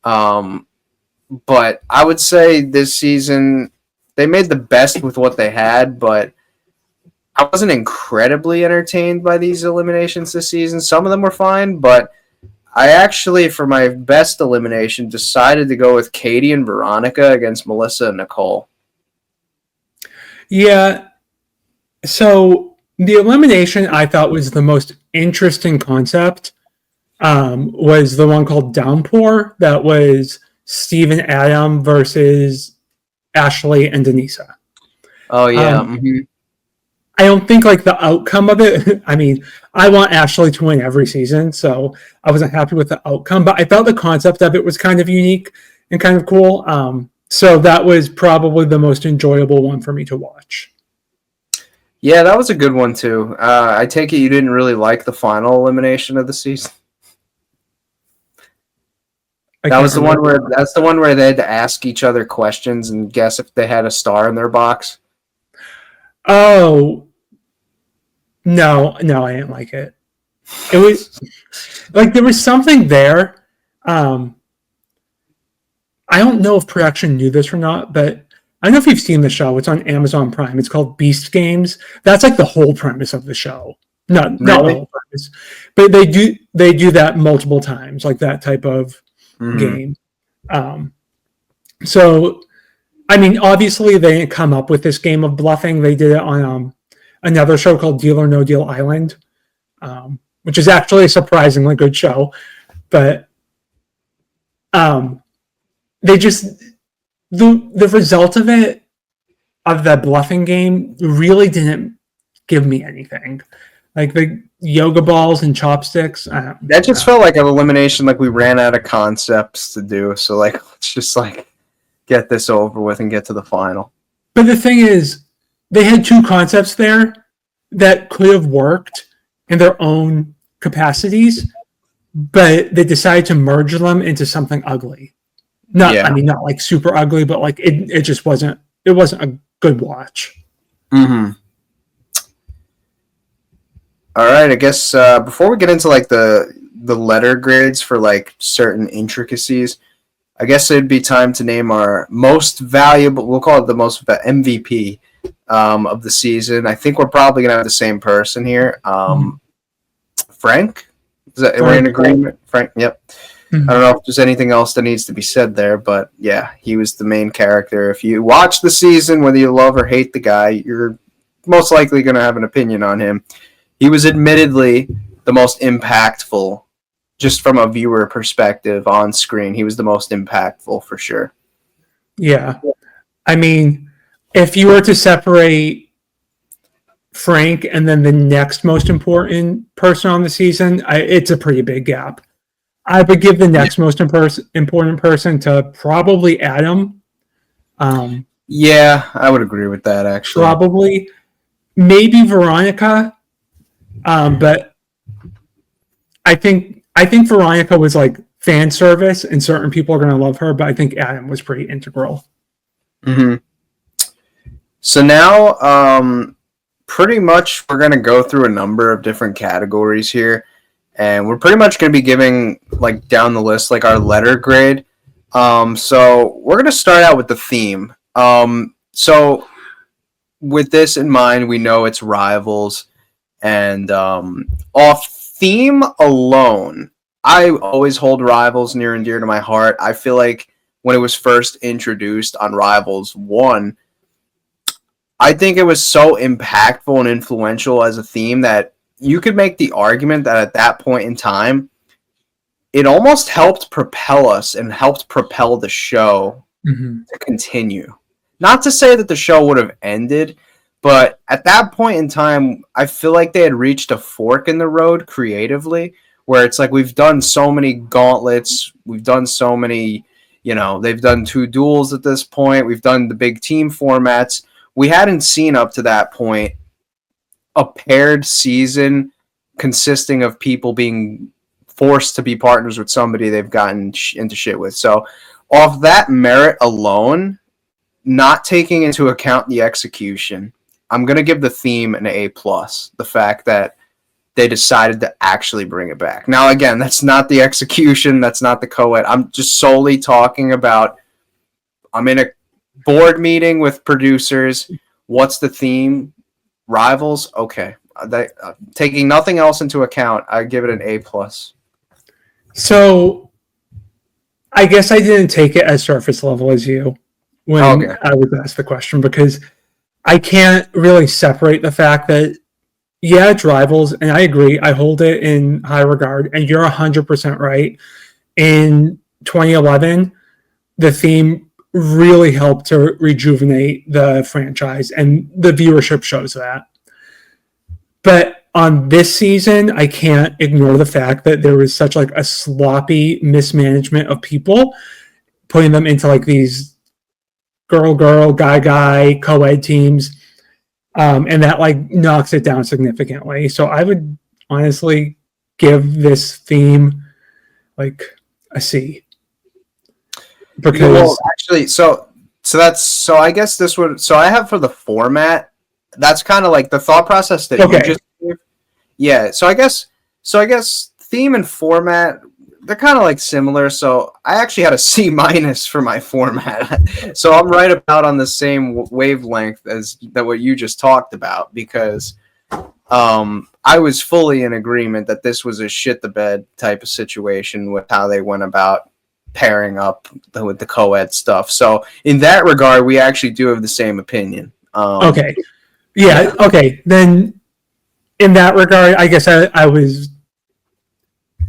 Speaker 1: But I would say this season they made the best with what they had, but I wasn't incredibly entertained by these eliminations this season. Some of them were fine, but I actually, for my best elimination, decided to go with Katie and Veronica against Melissa and Nicole.
Speaker 2: Yeah. So the elimination I thought was the most interesting concept was the one called Downpour. That was Steve and Adam versus Ashley and Denisa.
Speaker 1: Oh yeah. Mm-hmm.
Speaker 2: I don't think like the outcome of it. I mean, I want Ashley to win every season, so I wasn't happy with the outcome. But I felt the concept of it was kind of unique and kind of cool. So that was probably the most enjoyable one for me to watch.
Speaker 1: Yeah, that was a good one too. I take it you didn't really like the final elimination of the season. That's the one where they had to ask each other questions and guess if they had a star in their box.
Speaker 2: Oh, no, I didn't like it. It was like there was something there. I don't know if production knew this or not, but I don't know if you've seen the show. It's on Amazon Prime. It's called Beast Games. That's like the whole premise of the show. Not the whole premise, but they do that multiple times, like that type of game. So, I mean, obviously they didn't come up with this game of bluffing. They did it on another show called Deal or No Deal Island, which is actually a surprisingly good show. But they just the result of it, of the bluffing game, really didn't give me anything. Like the yoga balls and chopsticks.
Speaker 1: That just felt like an elimination. Like we ran out of concepts to do. So like, let's just like get this over with and get to the final.
Speaker 2: But the thing is, they had two concepts there that could have worked in their own capacities, but they decided to merge them into something ugly. I mean, not like super ugly, but like it just wasn't. It wasn't a good watch.
Speaker 1: Mm-hmm. All right, I guess before we get into like the letter grades for like certain intricacies, I guess it'd be time to name our most valuable. We'll call it the most MVP of the season. I think we're probably gonna have the same person here. Frank, we're in agreement? Frank, yep. Mm-hmm. I don't know if there's anything else that needs to be said there, but yeah, he was the main character. If you watch the season, whether you love or hate the guy, you're most likely gonna have an opinion on him. He was admittedly the most impactful, just from a viewer perspective on screen. He was the most impactful for sure.
Speaker 2: Yeah. I mean, if you were to separate Frank and then the next most important person on the season, it's a pretty big gap. I would give the next most important person to probably Adam.
Speaker 1: Yeah, I would agree with that, actually.
Speaker 2: Probably. Maybe Veronica. But I think Veronica was like fan service, and certain people are going to love her. But I think Adam was pretty integral.
Speaker 1: Mm-hmm. So now, pretty much, we're going to go through a number of different categories here, and we're pretty much going to be giving like down the list like our letter grade. So we're going to start out with the theme. So with this in mind, we know it's Rivals. And off theme alone, I always hold Rivals near and dear to my heart. I feel like when it was first introduced on Rivals 1, I think it was so impactful and influential as a theme that you could make the argument that at that point in time, it almost helped propel us and helped propel the show to continue. Not to say that the show would have ended, but at that point in time, I feel like they had reached a fork in the road creatively, where it's like we've done so many gauntlets, we've done so many, they've done 2 duels at this point, we've done the big team formats. We hadn't seen up to that point a paired season consisting of people being forced to be partners with somebody they've gotten into shit with. So off that merit alone, not taking into account the execution, I'm going to give the theme an A+. The fact that they decided to actually bring it back. Now, again, that's not the execution. That's not the co-ed. I'm just solely talking about, I'm in a board meeting with producers. What's the theme? Rivals? Okay. Taking nothing else into account, I give it an A+.
Speaker 2: So, I guess I didn't take it as surface level as you when I was asked the question, because I can't really separate the fact that, yeah, it's Rivals, and I agree. I hold it in high regard, and you're 100% right. In 2011, the theme really helped to rejuvenate the franchise, and the viewership shows that. But on this season, I can't ignore the fact that there was such like a sloppy mismanagement of people, putting them into like these girl, guy, co-ed teams, and that like knocks it down significantly. So I would honestly give this theme like a C. Because
Speaker 1: actually, I guess this would. So I have for the format. That's kind of like the thought process that you just gave. Yeah. So I guess theme and format, they're kind of like similar. So I actually had a C- for my format. So I'm right about on the same wavelength as that what you just talked about, because I was fully in agreement that this was a shit the bed type of situation with how they went about pairing up with the co-ed stuff. So in that regard, we actually do have the same opinion.
Speaker 2: Okay. Yeah, okay. Then in that regard, I guess I was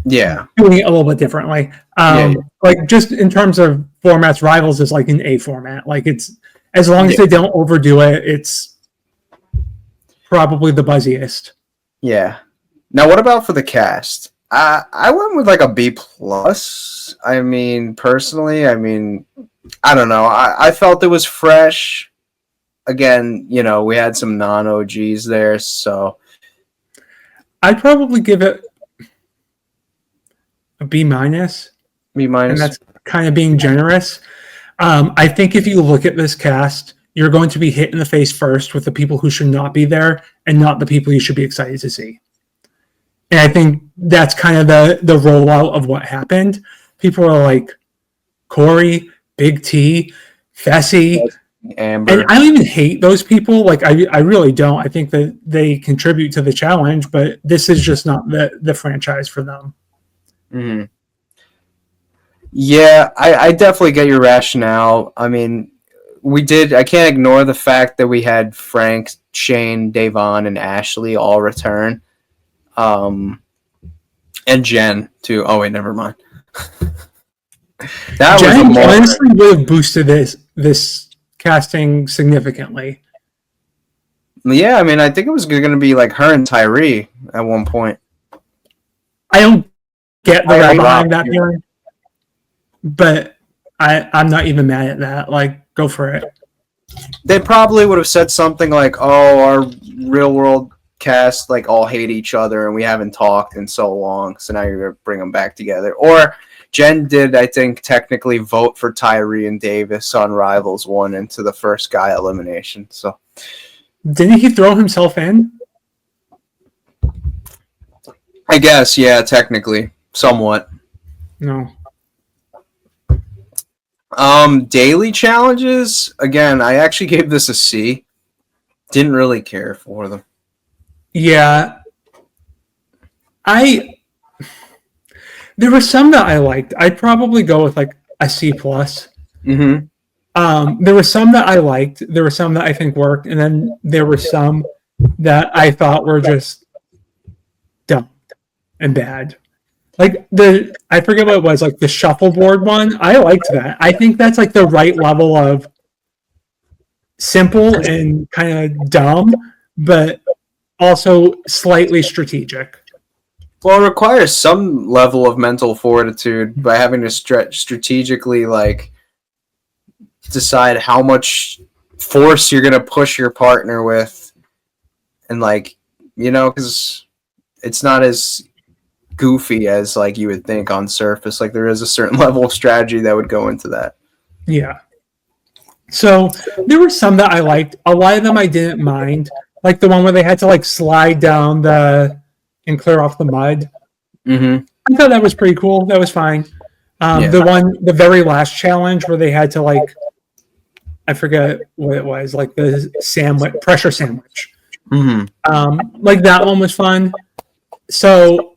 Speaker 2: doing it a little bit differently. Like just in terms of formats, Rivals is like an A format. Like it's, as long as they don't overdo it, it's probably the buzziest.
Speaker 1: Yeah. Now what about for the cast? I went with like a B plus. I mean, personally, I don't know. I felt it was fresh. Again, we had some non-OGs there, so
Speaker 2: I'd probably give it a B minus.
Speaker 1: B minus.
Speaker 2: And that's kind of being generous. I think if you look at this cast, you're going to be hit in the face first with the people who should not be there and not the people you should be excited to see. And I think that's kind of the rollout of what happened. People are like Corey, Big T, Fessy,
Speaker 1: Amber.
Speaker 2: And I don't even hate those people. Like I really don't. I think that they contribute to the challenge, but this is just not the franchise for them.
Speaker 1: Mm-hmm. Yeah, I definitely get your rationale. I mean, I can't ignore the fact that we had Frank, Shane, Davon, and Ashley all return. And Jen too. Oh wait, never mind.
Speaker 2: Jen honestly would have boosted this casting significantly.
Speaker 1: Yeah, I mean, I think it was going to be like her and Tyree at one point.
Speaker 2: I don't get the right behind that theory, but I'm not even mad at that. Like, go for it.
Speaker 1: They probably would have said something like, "Oh, our real world cast like all hate each other, and we haven't talked in so long, so now you're gonna bring them back together." Or Jen did, I think, technically vote for Tyree and Davis on Rivals 1 into the first guy elimination. So
Speaker 2: didn't he throw himself in?
Speaker 1: I guess, yeah, technically, somewhat.
Speaker 2: No.
Speaker 1: Daily challenges, again, I actually gave this a C. Didn't really care for them.
Speaker 2: Yeah. There were some that I liked. I'd probably go with like a C plus.
Speaker 1: Mm-hmm.
Speaker 2: There were some that I liked. There were some that I think worked, and then there were some that I thought were just dumb and bad. Like I forget what it was, like the shuffleboard one. I liked that. I think that's like the right level of simple and kind of dumb, but also slightly strategic.
Speaker 1: Well, it requires some level of mental fortitude by having to strategically like decide how much force you're gonna push your partner with, and like because it's not as goofy as like you would think on surface. Like there is a certain level of strategy that would go into that.
Speaker 2: Yeah. So there were some that I liked. A lot of them I didn't mind. Like the one where they had to like slide down and clear off the mud.
Speaker 1: Mm-hmm.
Speaker 2: I thought that was pretty cool. That was fine. The very last challenge where they had to like, I forget what it was, like the pressure sandwich.
Speaker 1: Mm-hmm.
Speaker 2: Like that one was fun. So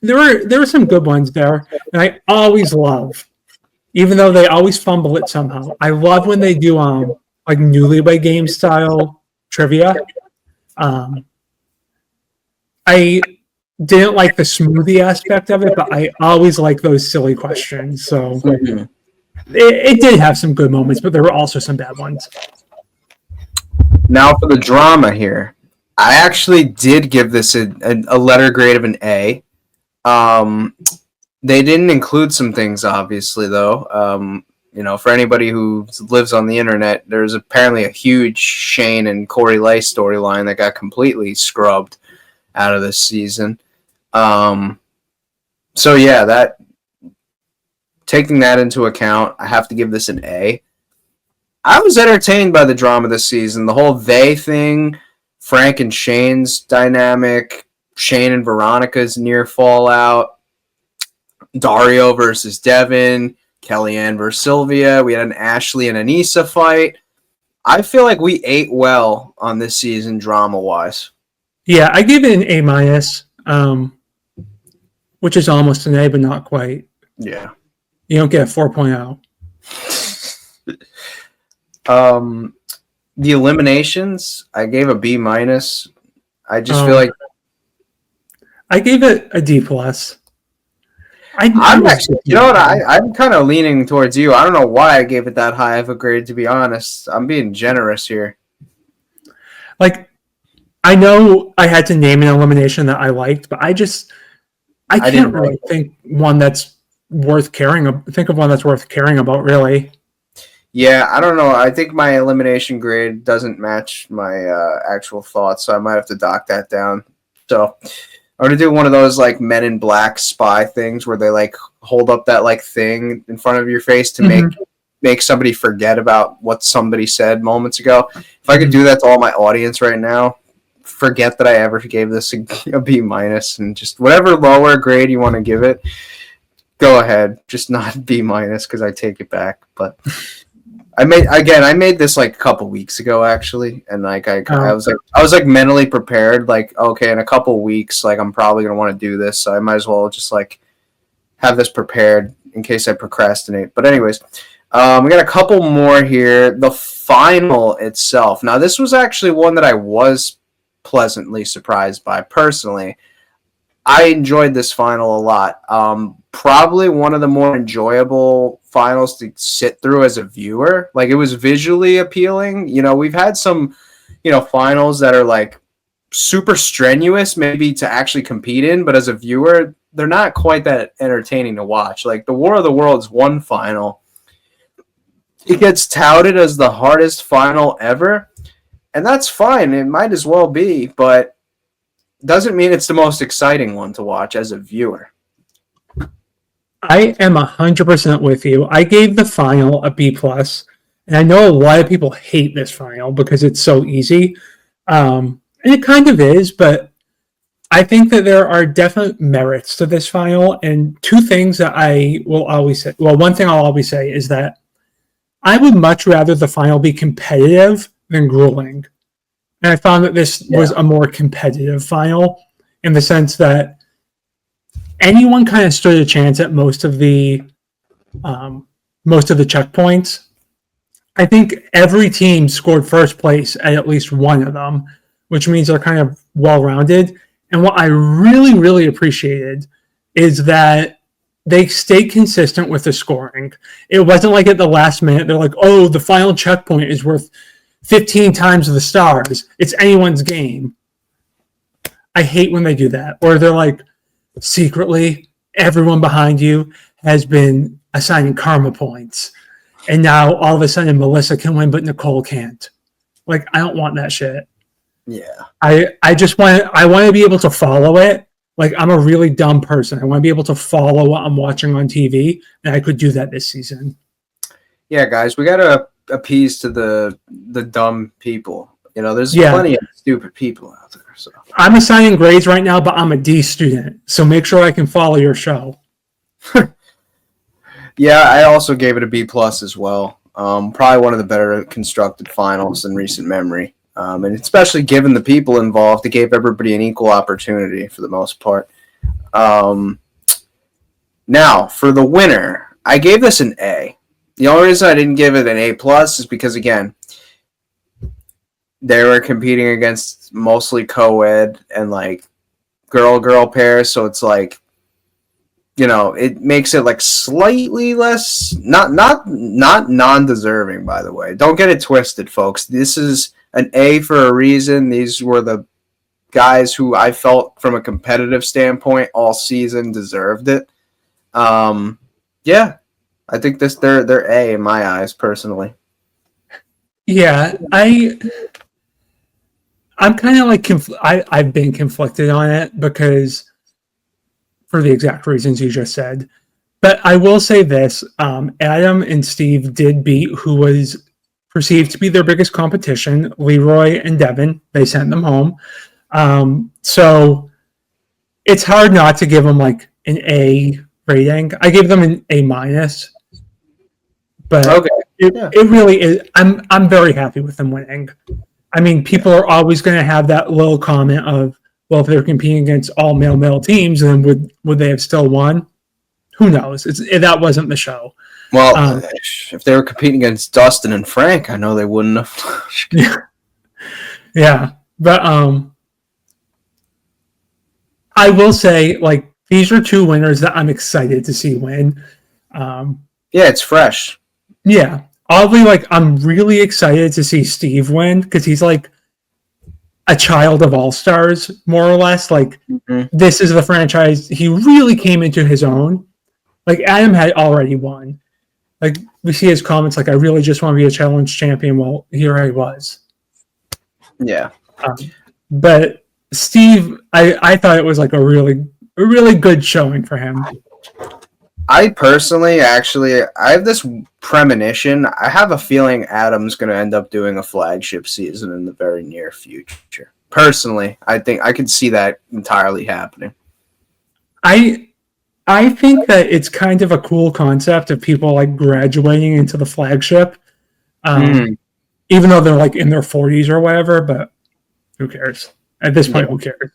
Speaker 2: there were some good ones there, and I always love, even though they always fumble it somehow. I love when they do like Newlywed Game style trivia. I didn't like the smoothie aspect of it, but I always like those silly questions. So It did have some good moments, but there were also some bad ones.
Speaker 1: Now for the drama here. I actually did give this a letter grade of an A. They didn't include some things, obviously, though. For anybody who lives on the internet, there's apparently a huge Shane and Corey Lay storyline that got completely scrubbed out of this season. So yeah, that taking that into account, I have to give this an A. I was entertained by the drama this season. The whole they thing, Frank and Shane's dynamic, Shane and Veronica's near fallout, Dario versus Devin, Kellyanne versus Sylvia. We had an Ashley and Anissa fight. I feel like we ate well on this season drama-wise.
Speaker 2: Yeah, I give it an A minus, which is almost an A, but not quite.
Speaker 1: Yeah.
Speaker 2: You don't get a 4.0.
Speaker 1: The eliminations, I gave a B minus. I just feel like
Speaker 2: I gave it a D plus.
Speaker 1: I'm actually, I'm kind of leaning towards you. I don't know why I gave it that high of a grade, to be honest. I'm being generous here.
Speaker 2: Like, I know I had to name an elimination that I liked, but I can't really think of one that's worth caring about, really.
Speaker 1: Yeah, I don't know. I think my elimination grade doesn't match my actual thoughts, so I might have to dock that down. So I'm gonna do one of those like Men in Black spy things where they like hold up that like thing in front of your face to make somebody forget about what somebody said moments ago. If I could do that to all my audience right now, forget that I ever gave this a B minus, and just whatever lower grade you want to give it, go ahead. Just not B minus because I take it back. But I made this like a couple weeks ago actually, and like I was mentally prepared, like okay, in a couple weeks, like I'm probably gonna want to do this, so I might as well just like have this prepared in case I procrastinate. But anyways, we got a couple more here. The final itself. Now this was actually one that I was pleasantly surprised by personally. I enjoyed this final a lot. Probably one of the more enjoyable finals to sit through as a viewer. Like it was visually appealing. We've had some, finals that are like super strenuous maybe to actually compete in, but as a viewer, they're not quite that entertaining to watch. Like the War of the Worlds one final, it gets touted as the hardest final ever, and that's fine. It might as well be, but doesn't mean it's the most exciting one to watch as a viewer.
Speaker 2: I am 100% with you. I gave the final a B plus, and I know a lot of people hate this final because it's so easy, and it kind of is. But I think that there are definite merits to this final, and two things that I will always say. Well, one thing I'll always say is that I would much rather the final be competitive than grueling, and I found that this was a more competitive final in the sense that anyone kind of stood a chance at most of the checkpoints. I think every team scored first place at least one of them, which means they're kind of well-rounded. And what I really, really appreciated is that they stayed consistent with the scoring. It wasn't like at the last minute, they're like, oh, the final checkpoint is worth 15 times the stars. It's anyone's game. I hate when they do that. Or they're like, secretly, everyone behind you has been assigning karma points. And now all of a sudden Melissa can win, but Nicole can't. Like, I don't want that shit.
Speaker 1: Yeah.
Speaker 2: I want to be able to follow it. Like, I'm a really dumb person. I want to be able to follow what I'm watching on TV, and I could do that this season.
Speaker 1: Yeah, guys, we got to appease to the dumb people. There's plenty of stupid people out there. So
Speaker 2: I'm assigning grades right now, but I'm a D student, so make sure I can follow your show.
Speaker 1: Yeah, I also gave it a B plus as well. Probably one of the better constructed finals in recent memory, and especially given the people involved, it gave everybody an equal opportunity for the most part. Now for the winner, I gave this an A. The only reason I didn't give it an A plus is because again, they were competing against mostly co-ed and like girl pairs, so it's like it makes it like slightly less not non-deserving, by the way. Don't get it twisted, folks. This is an A for a reason. These were the guys who I felt from a competitive standpoint all season deserved it. Yeah, I think they're A in my eyes personally.
Speaker 2: Yeah, I'm kind of like I've been conflicted on it because for the exact reasons you just said. But I will say this: Adam and Steve did beat who was perceived to be their biggest competition, Leroy and Devin. They sent them home. So it's hard not to give them like an A rating. I give them an A minus, but
Speaker 1: Okay.
Speaker 2: it really is. I'm very happy with them winning. I mean, people are always going to have that little comment of, well, if they're competing against all male teams, then would they have still won? Who knows? That wasn't the show.
Speaker 1: Well, if they were competing against Dustin and Frank, I know they wouldn't have.
Speaker 2: Yeah, but I will say, like, these are two winners that I'm excited to see win.
Speaker 1: Yeah, it's fresh.
Speaker 2: Yeah, oddly, like, I'm really excited to see Steve win because he's like a child of All Stars, more or less. Like, This is the franchise he really came into his own. Like, Adam had already won. Like, we see his comments, like, I really just want to be a challenge champion. Well, here I was.
Speaker 1: Yeah.
Speaker 2: But Steve, I thought it was like a really good showing for him.
Speaker 1: I personally, actually, I have this premonition. I have a feeling Adam's going to end up doing a flagship season in the very near future. Personally, I think I could see that entirely happening.
Speaker 2: I think that it's kind of a cool concept of people like graduating into the flagship, even though they're like in their 40s or whatever. But who cares? At this point, who cares?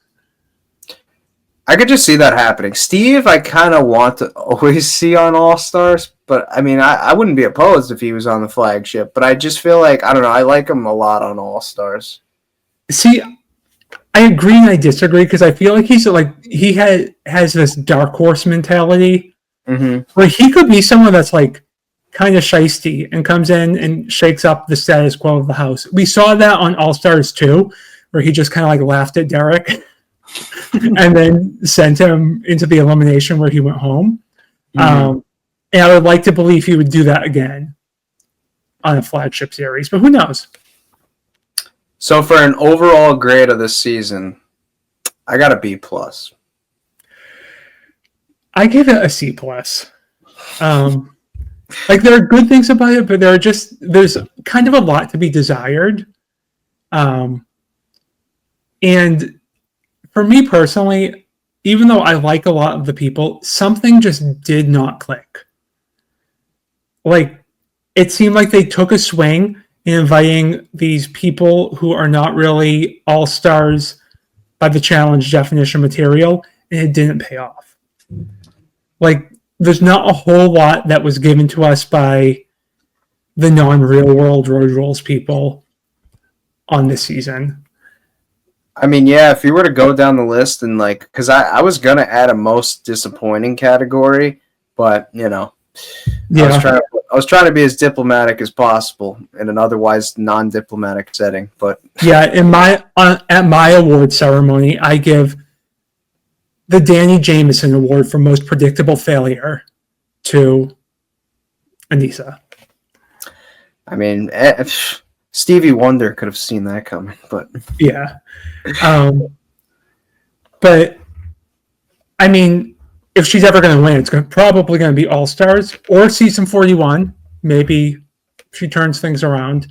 Speaker 1: I could just see that happening. Steve, I kind of want to always see on All Stars, but I mean, I wouldn't be opposed if he was on the flagship. But I just feel like, I don't know, I like him a lot on All Stars.
Speaker 2: See, I agree and I disagree because I feel like he's like he has this dark horse mentality where he could be someone that's like kind of shisty and comes in and shakes up the status quo of the house. We saw that on All Stars 2, where he just kind of like laughed at Derek and then sent him into the elimination where he went home. And I would like to believe he would do that again on a flagship series, but who knows?
Speaker 1: So for an overall grade of this season, I got a B+.
Speaker 2: I give it a C+. Like, there are good things about it, but there's kind of a lot to be desired. And for me personally, even though I like a lot of the people, something just did not click. Like, it seemed like they took a swing in inviting these people who are not really all-stars by the challenge definition material, and it didn't pay off. Like, there's not a whole lot that was given to us by the non-real world road rules people on this season.
Speaker 1: I mean, yeah, if you were to go down the list and like, because I was going to add a most disappointing category, but, I was trying to be as diplomatic as possible in an otherwise non-diplomatic setting, but
Speaker 2: yeah, at my award ceremony, I give the Danny Jameson Award for most predictable failure to Anissa.
Speaker 1: I mean, Stevie Wonder could have seen that coming, but
Speaker 2: yeah, but I mean, if she's ever going to win, it's probably going to be All Stars or Season 41. Maybe she turns things around.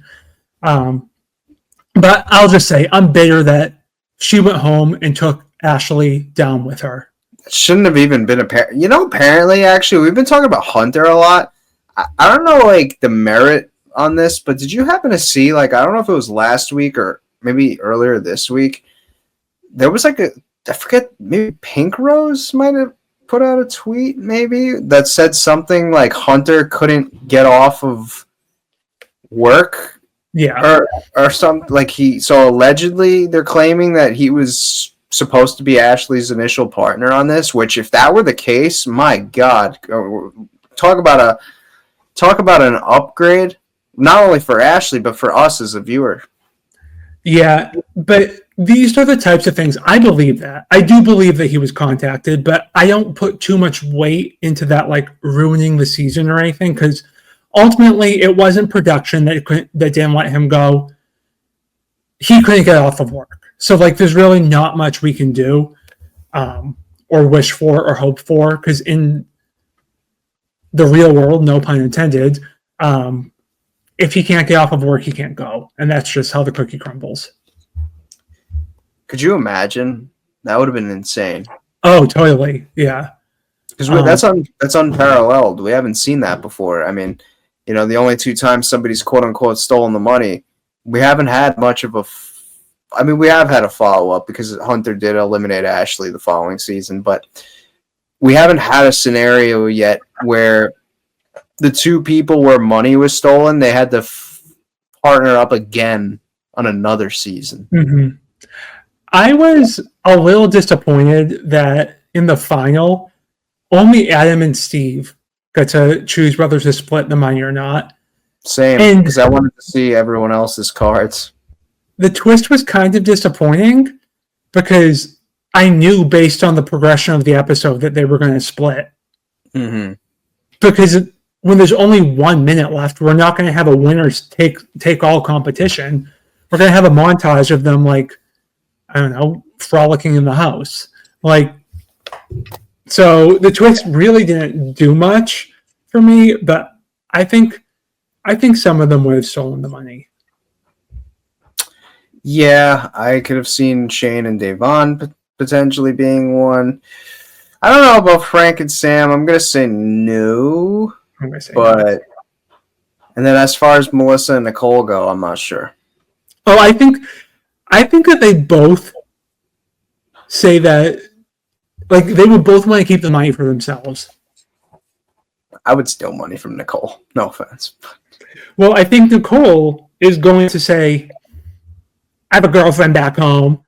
Speaker 2: But I'll just say I'm bitter that she went home and took Ashley down with her.
Speaker 1: It shouldn't have even been apparent. Apparently, actually, we've been talking about Hunter a lot. I don't know, like, the merit on this, but did you happen to see, like, I don't know if it was last week or maybe earlier this week, there was like I forget, maybe Pink Rose might have put out a tweet maybe that said something like Hunter couldn't get off of work,
Speaker 2: yeah,
Speaker 1: or something, like so allegedly they're claiming that he was supposed to be Ashley's initial partner on this. Which, if that were the case, my God, talk about an upgrade, not only for Ashley but for us as a viewer.
Speaker 2: Yeah, but these are the types of things. I believe that. I do believe that he was contacted, but I don't put too much weight into that, like ruining the season or anything, because ultimately it wasn't production that didn't let him go. He couldn't get off of work. So, like, there's really not much we can do or wish for or hope for, because in the real world, no pun intended, if he can't get off of work, he can't go. And that's just how the cookie crumbles.
Speaker 1: Could you imagine? That would have been insane.
Speaker 2: Oh, totally. Yeah.
Speaker 1: Because that's unparalleled. We haven't seen that before. I mean, the only 2 times somebody's quote-unquote stolen the money, we haven't had much of we have had a follow-up because Hunter did eliminate Ashley the following season, but we haven't had a scenario yet where the 2 people where money was stolen, they had to partner up again on another season.
Speaker 2: Mm-hmm. I was a little disappointed that in the final, only Adam and Steve got to choose whether to split the money or not.
Speaker 1: Same, because I wanted to see everyone else's cards.
Speaker 2: The twist was kind of disappointing because I knew based on the progression of the episode that they were going to split.
Speaker 1: Mm-hmm.
Speaker 2: Because when there's only 1 minute left, we're not going to have a winners take all competition. We're going to have a montage of them, like, I don't know, frolicking in the house. Like, so the twist really didn't do much for me, but I think some of them would have stolen the money.
Speaker 1: Yeah, I could have seen Shane and Devon potentially being one. I don't know about Frank and Sam. I'm going to say no. But and then as far as Melissa and Nicole go, I'm not sure.
Speaker 2: Oh, I think that they both say that, like, they would both want to keep the money for themselves.
Speaker 1: I would steal money from Nicole. No offense.
Speaker 2: Well, I think Nicole is going to say, I have a girlfriend back home.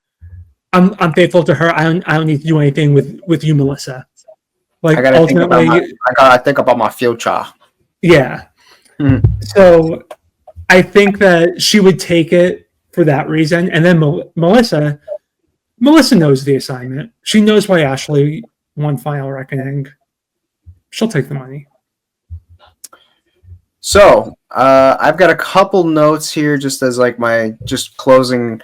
Speaker 2: I'm faithful to her. I don't need to do anything with you, Melissa. Like, I
Speaker 1: gotta think about my future.
Speaker 2: Yeah. So I think that she would take it for that reason. And then Melissa knows the assignment. She knows why Ashley won Final Reckoning. She'll take the money.
Speaker 1: So I've got a couple notes here just as like my just closing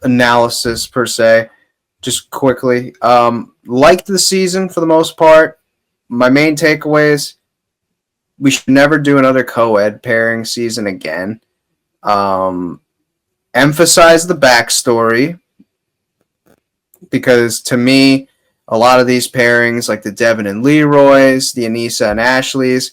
Speaker 1: analysis per se. Just quickly. Liked the season for the most part. My main takeaways, we should never do another co-ed pairing season again. Emphasize the backstory, because to me, a lot of these pairings, like the Devin and Leroy's, the Anissa and Ashley's,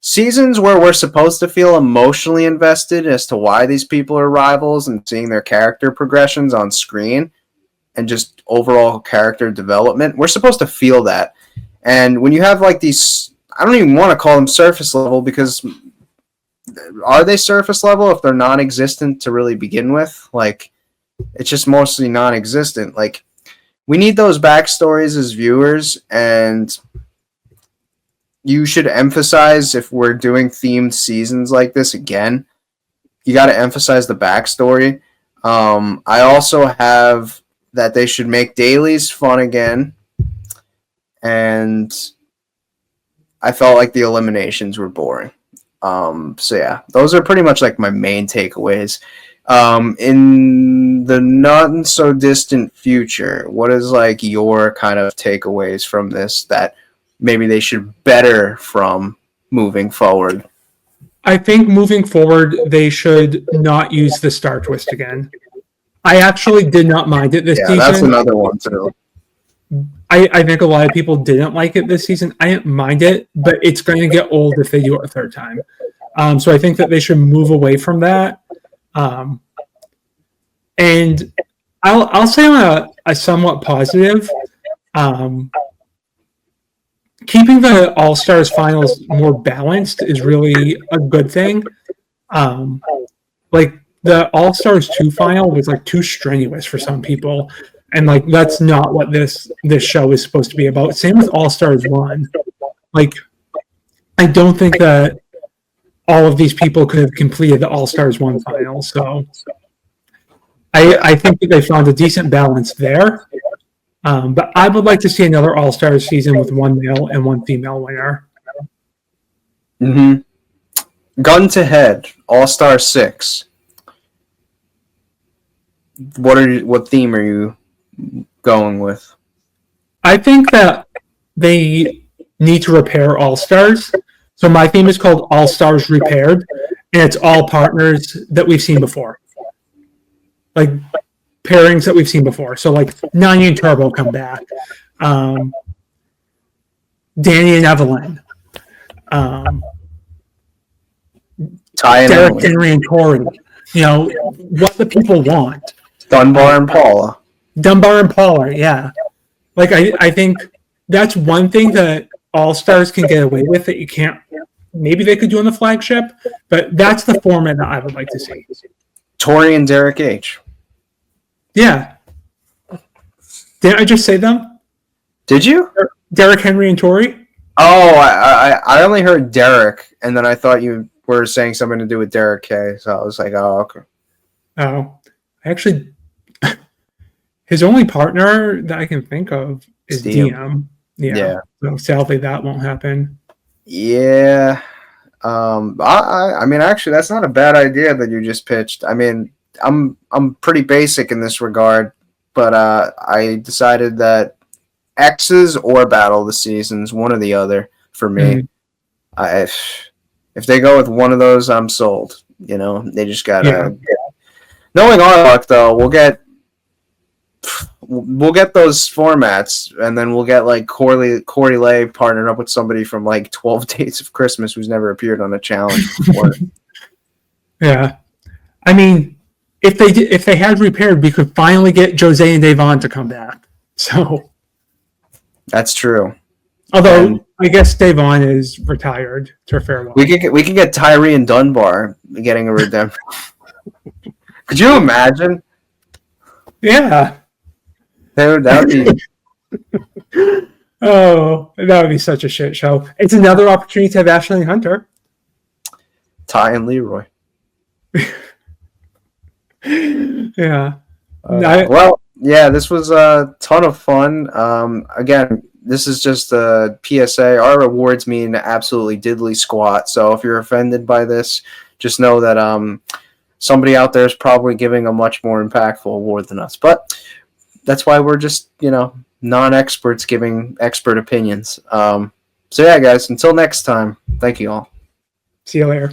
Speaker 1: seasons where we're supposed to feel emotionally invested as to why these people are rivals and seeing their character progressions on screen and just overall character development, we're supposed to feel that. And when you have like these, I don't even want to call them surface level, because are they surface level if they're non-existent to really begin with? Like, it's just mostly non-existent. Like, we need those backstories as viewers, and you should emphasize, if we're doing themed seasons like this again, you got to emphasize the backstory. I also have that they should make dailies fun again. And I felt like the eliminations were boring. So yeah, those are pretty much like my main takeaways. In the not so distant future, what is like your kind of takeaways from this that maybe they should better from moving forward?
Speaker 2: I think moving forward, they should not use the star twist again. I actually did not mind it this season.
Speaker 1: Yeah, that's another one too.
Speaker 2: I think a lot of people didn't like it this season. I didn't mind it, but it's going to get old if they do it a third time. So I think that they should move away from that. And I'll say on a somewhat positive, keeping the All-Stars finals more balanced is really a good thing. Like, the All-Stars 2 final was like too strenuous for some people. And like that's not what this show is supposed to be about. Same with All Stars 1. Like I don't think that all of these people could have completed the All Stars 1 final. So I think that they found a decent balance there. But I would like to see another All Stars season with one male and one female winner.
Speaker 1: Gun to head, All Star 6. What theme are you going with?
Speaker 2: I think that they need to repair All Stars. So my theme is called All Stars Repaired, and it's all partners that we've seen before. Like pairings that we've seen before. So like Nanya and Turbo come back. Danny and Evelyn. Derek, Henry, and Tori. You know, what the people want.
Speaker 1: Dunbar and Paula.
Speaker 2: Yeah. Like I think that's one thing that All Stars can get away with that you can't. Maybe they could do on the flagship, but that's the format that I would like to see.
Speaker 1: Tori and Derek H.
Speaker 2: Yeah. Didn't I just say them?
Speaker 1: Did you?
Speaker 2: Derek, Henry, and Tori?
Speaker 1: Oh, I only heard Derek, and then I thought you were saying something to do with Derek K. So I was like, oh, okay.
Speaker 2: Oh, actually, his only partner that I can think of is DM. Yeah. So sadly, that won't happen.
Speaker 1: Yeah. I mean, actually, that's not a bad idea that you just pitched. I mean, I'm pretty basic in this regard, but I decided that X's or Battle of the Seasons, one or the other for me. If they go with one of those, I'm sold. You know, they just gotta. Knowing our luck, though, we'll get those formats, and then we'll get like Corey Lay partnered up with somebody from like 12 Days of Christmas who's never appeared on a challenge before.
Speaker 2: Yeah, I mean, if they had repaired, we could finally get Jose and Devon to come back. So
Speaker 1: that's true.
Speaker 2: Although I guess Devon is retired to farewell.
Speaker 1: We could get Tyree and Dunbar getting a redemption. Could you imagine?
Speaker 2: Yeah.
Speaker 1: That would be.
Speaker 2: Oh, that would be such a shit show. It's another opportunity to have Ashley and Hunter.
Speaker 1: Ty and Leroy.
Speaker 2: Yeah.
Speaker 1: Well, yeah, this was a ton of fun. Again, this is just a PSA. Our rewards mean absolutely diddly squat. So if you're offended by this, just know that somebody out there is probably giving a much more impactful award than us. But that's why we're just, non-experts giving expert opinions. So yeah, guys, until next time, thank you all.
Speaker 2: See you later.